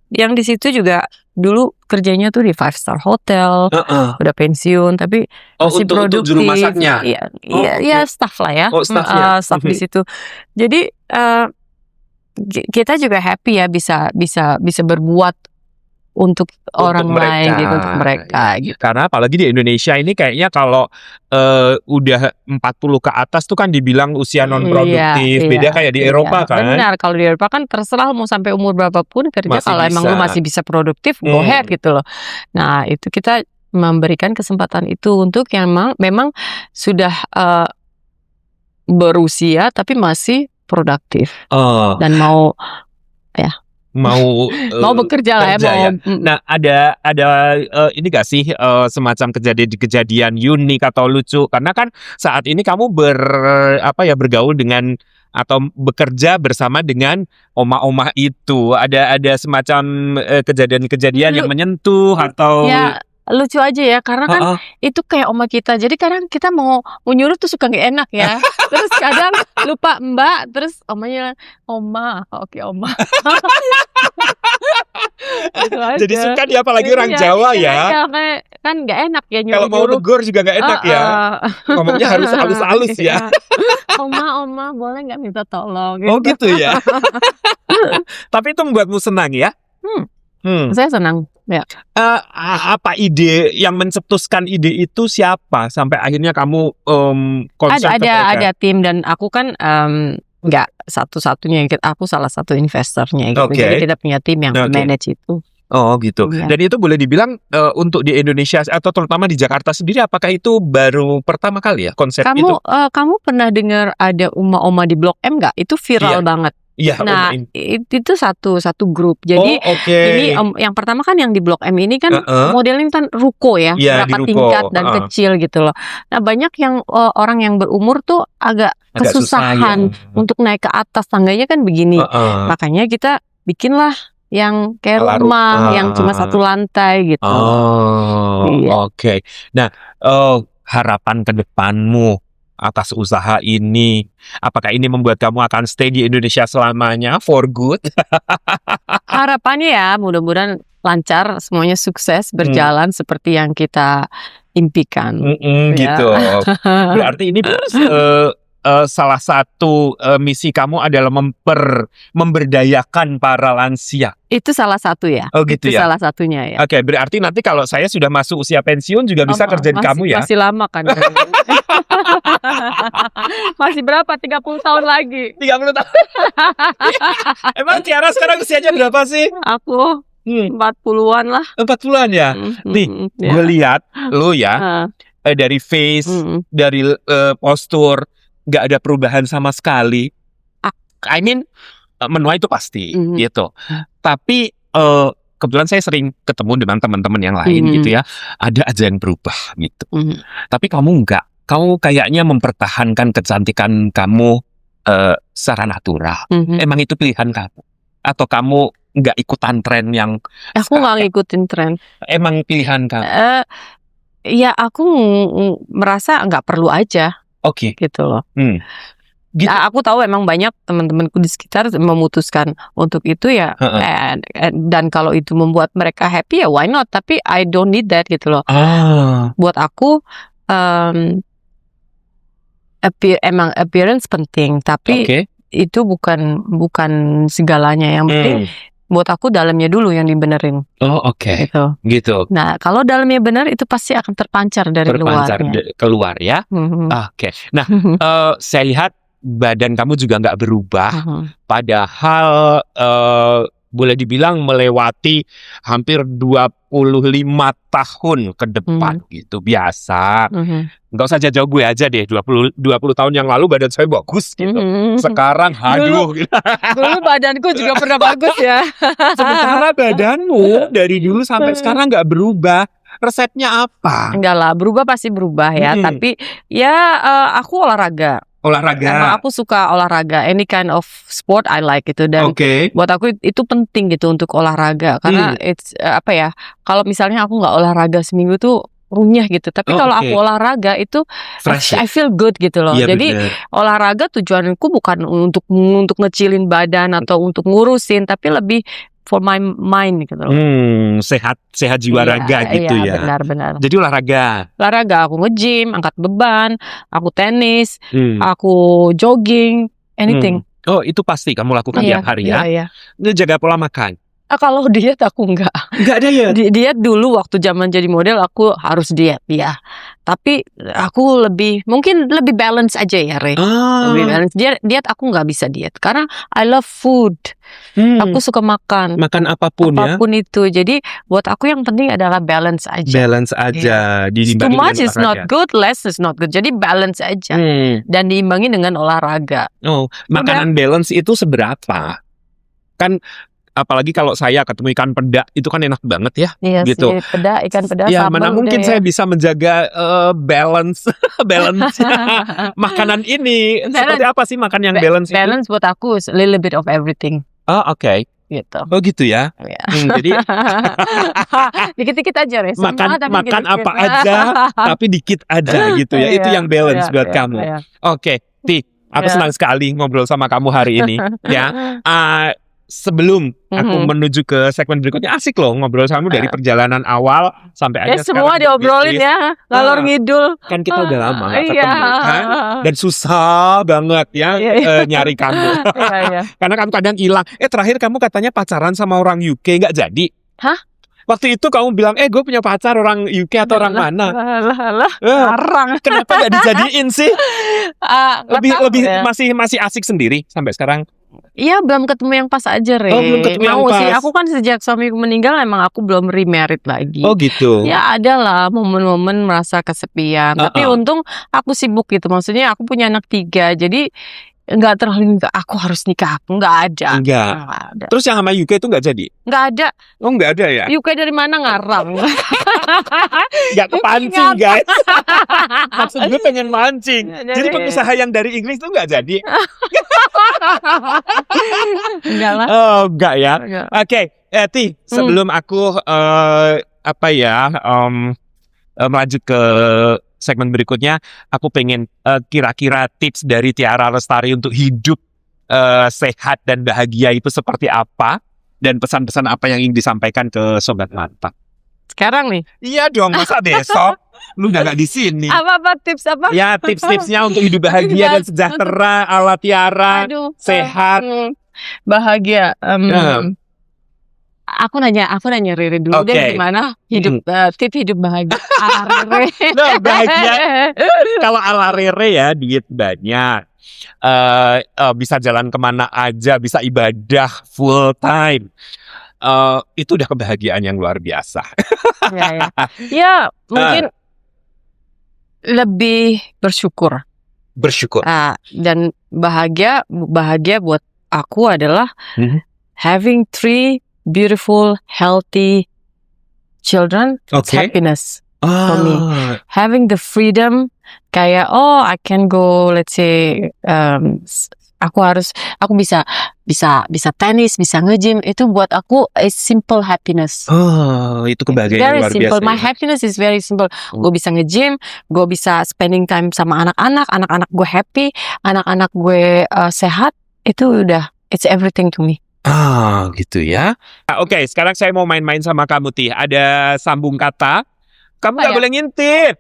yang di situ juga dulu kerjanya tuh di 5-star hotel, udah pensiun tapi masih produktif. Untuk juru masaknya. Iya, staff lah ya. Staff di situ. Jadi kita juga happy ya bisa berbuat untuk orang lain gitu, untuk mereka gitu. Karena apalagi di Indonesia ini kayaknya kalau udah 40 ke atas tuh kan dibilang usia non produktif. Beda kayak di Eropa kan. Benar, kalau di Eropa kan terserah mau sampai umur berapapun kerja, Masih kalau emang bisa. lu masih bisa produktif, go ahead gitu loh. Nah, itu kita memberikan kesempatan itu untuk yang memang sudah berusia tapi masih produktif dan mau bekerja lah ya. Nah, ada ini gak sih semacam kejadian unik atau lucu, karena kan saat ini kamu bergaul dengan atau bekerja bersama dengan oma-oma itu. Ada semacam kejadian-kejadian yang menyentuh atau ya lucu aja ya, karena kan itu kayak oma kita. Jadi kadang kita mau nyuruh tuh suka gak enak ya. Terus kadang lupa mbak, terus omanya oma, oke oma. Gitu jadi aja. suka dia, apalagi orang Jawa ya. Kan gak enak ya Kalau mau negur juga gak enak ya. Ngomongnya harus halus-halus ya. Oma boleh gak minta tolong gitu. Oh gitu ya. Tapi itu membuatmu senang ya? Saya senang ya. Apa ide yang mencetuskan ide itu, siapa sampai akhirnya kamu konsep ada tim, dan aku kan nggak satu-satunya, aku salah satu investornya gitu. Jadi kita punya tim yang manage itu. Oh gitu. Dan itu boleh dibilang untuk di Indonesia atau terutama di Jakarta sendiri, apakah itu baru pertama kali ya konsep itu? Kamu pernah dengar ada oma-oma di Blok M nggak? Itu viral banget. Iya. Nah, itu satu grup. Jadi ini yang pertama kan yang di Blok M ini kan modelnya kan ruko ya, berapa tingkat dan kecil gitu loh. Nah, banyak yang orang yang berumur tuh agak kesusahan untuk naik ke atas, tangganya kan begini. Makanya kita bikinlah yang kayak rumah yang cuma satu lantai gitu. Nah, harapan ke depanmu atas usaha ini, apakah ini membuat kamu akan stay di Indonesia selamanya for good? Harapannya ya mudah-mudahan lancar, semuanya sukses, berjalan seperti yang kita impikan. Gitu. Berarti ini salah satu misi kamu adalah memberdayakan para lansia. Itu salah satu ya. Oh gitu itu ya. Salah satunya ya. Oke, berarti nanti kalau saya sudah masuk usia pensiun juga bisa kerja di kamu ya? Masih lama kan. Masih berapa? 30 tahun lagi. 30 tahun. Emang Tiara sekarang usianya berapa sih? Aku 40-an lah. 40-an ya? Nih, gue lihat lo ya, dari face, dari postur, gak ada perubahan sama sekali. I mean, menua itu pasti gitu. Tapi kebetulan saya sering ketemu dengan teman-teman yang lain gitu ya. Ada aja yang berubah gitu. Tapi kamu enggak. Kamu kayaknya mempertahankan kecantikan kamu secara natural. Emang itu pilihan kamu? Atau kamu nggak ikutan tren yang... Aku nggak ngikutin tren. Emang pilihan kamu? Ya aku merasa nggak perlu aja. Oke. Gitu loh. Gitu. Aku tahu emang banyak teman-temanku di sekitar memutuskan untuk itu ya. Dan kalau itu membuat mereka happy ya why not. Tapi I don't need that gitu loh. Buat aku... emang appearance penting, tapi itu bukan segalanya. Yang penting buat aku dalamnya dulu yang dibenerin. Gitu. Nah, kalau dalamnya benar itu pasti akan terpancar dari luarnya. Keluar ya. Nah, saya lihat badan kamu juga nggak berubah. Padahal boleh dibilang melewati hampir 25 tahun ke depan gitu. Biasa. Nggak usah jauh gue aja deh. 20 tahun yang lalu badan saya bagus gitu. Sekarang haduh gitu. Dulu badanku juga pernah bagus ya. Sementara badanmu dari dulu sampai sekarang nggak berubah. Resepnya apa? Enggak lah, berubah pasti berubah ya. Tapi ya aku olahraga. Emang aku suka olahraga, any kind of sport I like gitu. Dan buat aku itu penting gitu untuk olahraga. Karena it's kalau misalnya aku nggak olahraga seminggu tuh runyah gitu. Tapi kalau aku olahraga itu fresh, I feel good gitu loh. Jadi olahraga tujuanku bukan untuk ngecilin badan atau untuk ngurusin, tapi lebih for my mind gitu loh. Sehat jiwa raga gitu ya. Benar. Jadi olahraga, aku nge-gym, angkat beban, aku tenis, aku jogging, anything. Oh, itu pasti kamu lakukan tiap hari ya. Iya. Jaga pola makan. Kalau diet aku enggak. Nggak ada ya? Diet dulu waktu zaman jadi model aku harus diet ya. Tapi aku mungkin lebih balance aja ya, Re. Lebih balance. Diet aku nggak bisa diet karena I love food. Aku suka makan. Makan apapun itu. Jadi buat aku yang penting adalah balance aja. Balance aja. Too much is not good, less is not good. Jadi balance aja. Dan diimbangi dengan olahraga. Makanan balance itu seberapa? Kan apalagi kalau saya ketemu ikan peda itu kan enak banget ya, gitu. Ikan peda. Ya mana mungkin saya bisa menjaga balance makanan ini. Seperti apa sih makan yang balance itu? Balance buat aku is a little bit of everything. Oke. Gitu. Oh gitu ya. Jadi dikit-dikit aja, Re. Makan apa aja tapi dikit aja gitu ya. Itu yang balance buat kamu. Oke, Ti, aku senang sekali ngobrol sama kamu hari ini ya. Sebelum aku menuju ke segmen berikutnya, asik loh ngobrol sama kamu dari perjalanan awal sampai akhirnya semua diobrolin ya, ngalor ngidul. Kan kita udah lama gak ketemu kan, dan susah banget ya nyari kamu. Karena kamu kadang hilang. Terakhir kamu katanya pacaran sama orang UK, nggak jadi? Hah? Waktu itu kamu bilang, gue punya pacar orang UK atau orang mana? Larang. Kenapa gak dijadiin sih? Lebih masih asik sendiri sampai sekarang. Iya, belum ketemu yang pas aja, Re. Belum ketemu yang pas. Sih, aku kan sejak suamiku meninggal emang aku belum remarried lagi. Oh gitu. Ya ada lah momen-momen merasa kesepian. Tapi untung aku sibuk gitu. Maksudnya aku punya anak 3, jadi nggak terlalu aku harus nikah. Nggak ada. Enggak ada. Terus yang sama UK itu nggak jadi? Nggak ada. Oh nggak ada ya? UK dari mana, ngarang? Nggak kepancing guys. Maksud gue pengen mancing. Jadi pengusaha yang dari Inggris tuh nggak jadi? Enggak lah. Oh enggak ya. Oke, Ti, sebelum aku melanjut ke segmen berikutnya, aku pengen kira-kira tips dari Tiara Lestari untuk hidup sehat dan bahagia itu seperti apa, dan pesan-pesan apa yang ingin disampaikan ke Sobat Mantap. Sekarang nih? Iya dong, masa besok? Lu udah gak di sini. Apa tips apa? Ya, tips-tipsnya untuk hidup bahagia dan sejahtera ala Tiara. Sehat. Bahagia. Aku nanya Riri dulu deh, gimana hidup tips hidup bahagia ala Riri. Bahagia kalau ala Riri ya, diet banyak, bisa jalan kemana aja, bisa ibadah full time. Itu udah kebahagiaan yang luar biasa. Ya mungkin lebih bersyukur. Dan bahagia buat aku adalah having 3 beautiful, healthy children. It's happiness for me. Having the freedom, kayak I can go, let's say, aku bisa tenis, bisa nge-gym. Itu buat aku is simple happiness. Itu kebahagiaan luar simple. biasa. My happiness is very simple. Gue bisa nge-gym, gue bisa spending time sama anak-anak gue happy, anak-anak gue sehat. Itu udah, it's everything to me. Gitu ya. Oke, sekarang saya mau main-main sama kamu, Ti. Ada sambung kata. Kamu nggak boleh ngintip.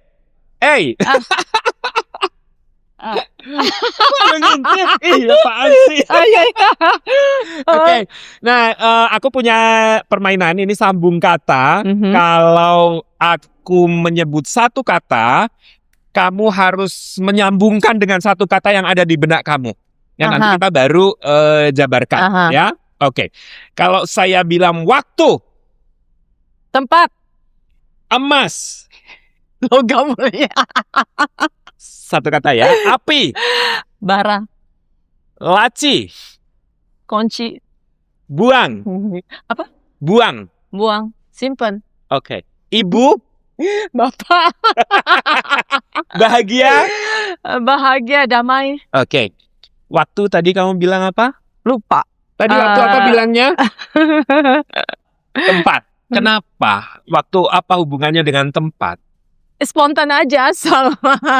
Boleh ngintip. Iya, apaan sih? Oke. Nah, aku punya permainan ini sambung kata. Kalau aku menyebut satu kata, kamu harus menyambungkan dengan satu kata yang ada di benak kamu. Yang nanti kita baru jabarkan, ya. Oke. Kalau saya bilang waktu, tempat, emas, logam mulia, satu kata ya. Api, bara, laci, kunci, buang, apa? Buang, simpen. Oke. Ibu, bapak, bahagia, damai. Oke. Waktu tadi kamu bilang apa? Lupa. Tadi waktu apa bilangnya? Tempat. Kenapa? Waktu apa hubungannya dengan tempat? Spontan aja asal.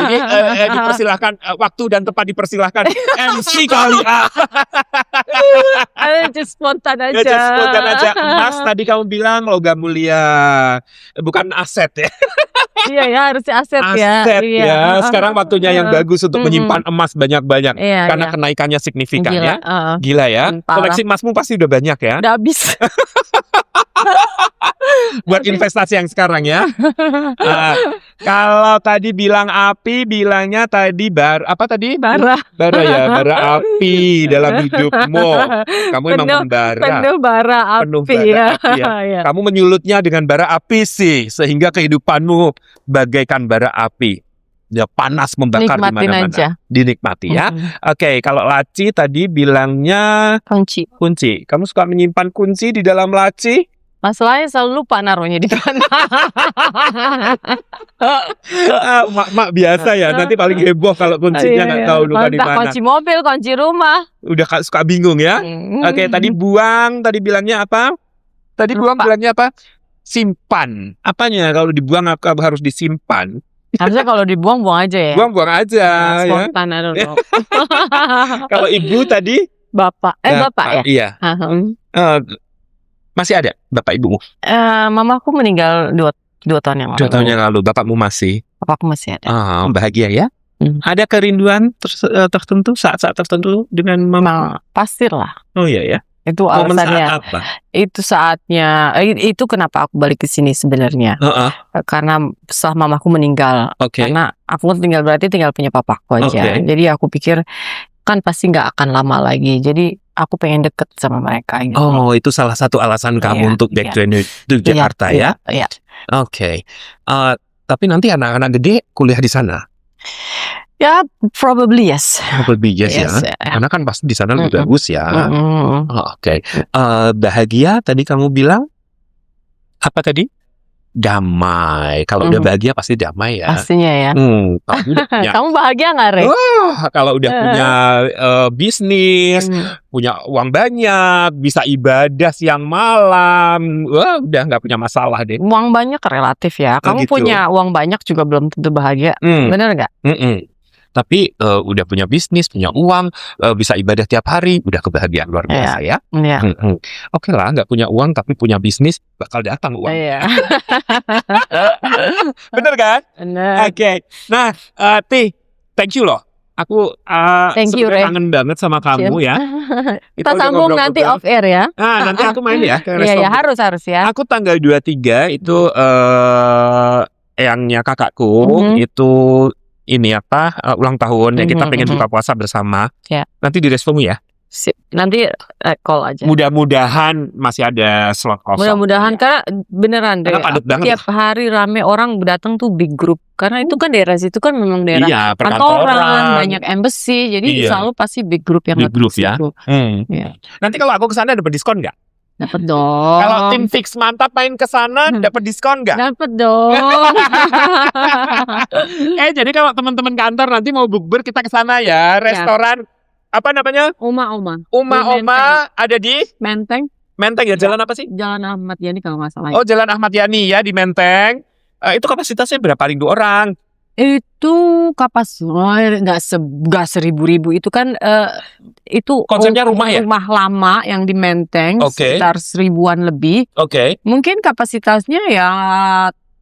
Jadi dipersilahkan, waktu dan tempat dipersilahkan. MC kali Just spontan aja. Just spontan aja. Emas tadi kamu bilang logam mulia, bukan aset ya. Iya ya, harusnya aset ya. Aset ya. Sekarang waktunya yang bagus untuk menyimpan emas banyak-banyak. Karena kenaikannya signifikan. Gila ya. Parah. Koleksi emasmu pasti udah banyak ya. Udah habis. Buat investasi yang sekarang ya. Kalau tadi bilang api, bilangnya tadi apa tadi? Bara. Bara ya, bara api dalam hidupmu. Kamu emang membara. Penuh bara Penuh api bara ya. api ya. Ya. Kamu menyulutnya dengan bara api sih, sehingga kehidupanmu bagaikan bara api. Ya, panas membakar di Nikmatin mana-mana. aja. Dinikmati ya. Mm-mm. Oke, kalau laci tadi bilangnya Kunci. kunci. Kamu suka menyimpan kunci di dalam laci? Masalahnya selalu lupa naruhnya di mana. Mak biasa ya. Nanti paling heboh kalau kuncinya nggak tahu lupa di Entah mana. kunci mobil, kunci rumah. Udah suka bingung ya. Oke, tadi buang. Tadi bilangnya apa? Tadi buang Lupa. bilangnya apa? Simpan. Apanya kalau dibuang harus disimpan? Harusnya kalau dibuang buang aja ya. Buang aja ya. Spontan, I don't know. Kalau ibu tadi? Bapak ya. Iya. Masih ada bapak ibumu? Mamaku meninggal 2 tahun yang lalu. 2 tahun yang lalu. Bapakmu masih? Bapakku masih ada. Bahagia ya? Ada kerinduan tertentu saat-saat tertentu dengan mama? Pastilah. Oh iya ya. Itu Momen alasannya. saat apa? Itu saatnya. Itu kenapa aku balik ke sini sebenarnya. Karena setelah mamaku meninggal. Oke. Karena aku berarti tinggal punya papaku aja. Oke. Jadi aku pikir kan pasti nggak akan lama lagi. Jadi aku pengen deket sama mereka. Gitu. Oh, itu salah satu alasan kamu Iya, untuk back to Jakarta ya? Iya. Oke. Tapi nanti anak-anak gede kuliah di sana? Ya, probably yes. Probably yes ya. Karena kan pasti di sana lebih bagus ya. Oke. Bahagia tadi kamu bilang apa tadi? Damai. Kalau udah bahagia pasti damai ya. Pastinya ya. Kamu bahagia nggak, Re? Kalau udah punya bisnis, punya uang banyak, bisa ibadah siang malam, udah nggak punya masalah deh. Uang banyak relatif ya. Kamu gitu. punya uang banyak juga belum tentu bahagia. Bener nggak? Tapi udah punya bisnis, punya uang, bisa ibadah tiap hari, udah kebahagiaan luar biasa ya. Iya. Oke lah, nggak punya uang tapi punya bisnis, bakal datang uang. Iya. Bener kan? Bener. Oke. Nah, thank you loh. Aku Thank you, Re. kangen banget sama kamu ya. Kita sambung nanti off air ya. Nanti aku main ya ke restoran. Iya, harus ya. Aku tanggal 23 itu eyangnya kakakku itu ini ulang tahun ya, kita pengen buka puasa bersama. Ya. Nanti di restomu ya. Sip. Nanti call aja. Mudah-mudahan masih ada slot kosong. Mudah-mudahan karena beneran deh. Karena padat banget. Tiap hari rame orang datang tuh big group. Karena itu kan daerah situ kan memang daerah kantoran, banyak embassy. Jadi selalu pasti big group yang big group ya. Ya. Nanti kalau aku kesana dapat diskon nggak? Dapat dong. Kalau tim Fix Mantap main ke sana dapat diskon nggak? Dapat dong. Jadi kalau teman-teman kantor nanti mau bukber kita ke sana ya. Restoran apa namanya? Uma ada di Menteng. Menteng ya, jalan apa sih? Jalan Ahmad Yani kalau nggak salah. Oh, Jalan Ahmad Yani ya di Menteng. Itu kapasitasnya berapa ribu orang? Itu nggak 1.000 itu kan itu konsepnya rumah ya? Rumah lama yang di Menteng sekitar 1.000-an lebih. Mungkin kapasitasnya ya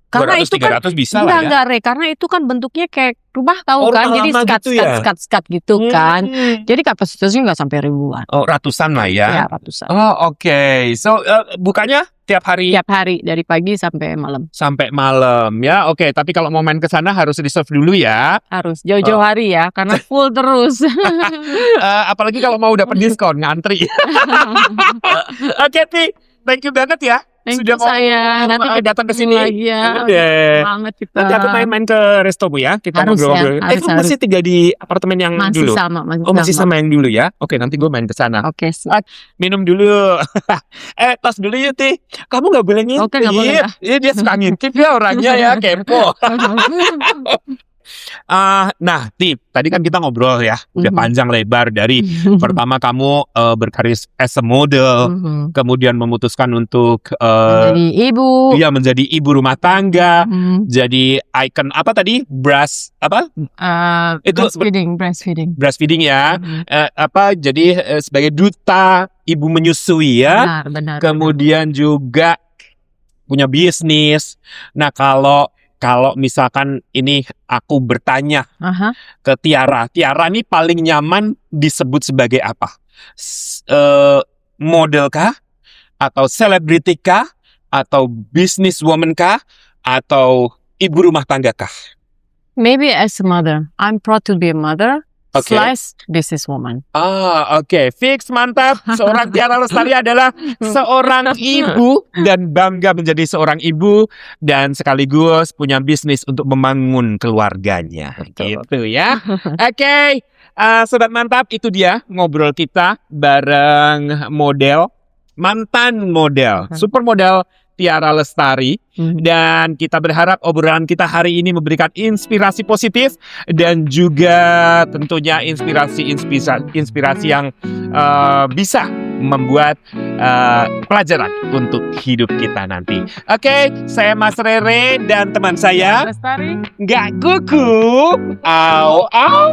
karena 200, itu kan 300 bisa lah ya. Enggak, Re, karena itu kan bentuknya kayak rumah tahu kan. Jadi skat gitu kan. Jadi kapasitasnya nggak sampai ribuan. Oh, ratusan lah ya. Ya, ratusan. Oh, oke. So, bukanya tiap hari? Tiap hari dari pagi sampai malam. Sampai malam ya. Oke, tapi kalau mau main ke sana harus reserve dulu ya. Harus jauh-jauh hari ya karena full terus. Apalagi kalau mau dapat diskon ngantri. Oke, Ti. Thank you banget ya. Sudah saya nanti kita datang ke sini lagi ya. Banget kita. Nanti aku main-main ke restomu ya. Kita ngobrol-ngobrol. Kamu masih tinggal di apartemen yang dulu? Masih sama yang dulu ya. Oke, nanti gue main ke sana. Oke. Minum dulu. Tos dulu yuk, Ti. Kamu nggak boleh ngintip. Oke, nggak boleh. Iya, dia suka ngintip ya orangnya ya, kepo. Nah, Ti, tadi kan kita ngobrol ya, udah panjang lebar dari pertama kamu berkarir as a model, kemudian memutuskan untuk menjadi ibu. Iya, menjadi ibu rumah tangga, jadi icon apa tadi? Breastfeeding ya. Jadi sebagai duta ibu menyusui ya. Benar. Kemudian juga punya bisnis. Nah, kalau misalkan ini aku bertanya ke Tiara ini paling nyaman disebut sebagai apa? Model kah? Atau selebriti kah? atau businesswoman kah, atau ibu rumah tangga kah? Maybe as a mother. I'm proud to be a mother. Okay. / businesswoman. Oke. Fix, mantap. Seorang Tiara Lestari adalah seorang ibu dan bangga menjadi seorang ibu dan sekaligus punya bisnis untuk membangun keluarganya. Betul. Gitu ya. Oke. Sobat Mantap, itu dia ngobrol kita bareng mantan model, supermodel Tiara Lestari. Dan kita berharap obrolan kita hari ini memberikan inspirasi positif dan juga tentunya inspirasi yang bisa membuat pelajaran untuk hidup kita nanti. Oke, saya Mas Rere dan teman saya Lestari. nggak kuku. Au au.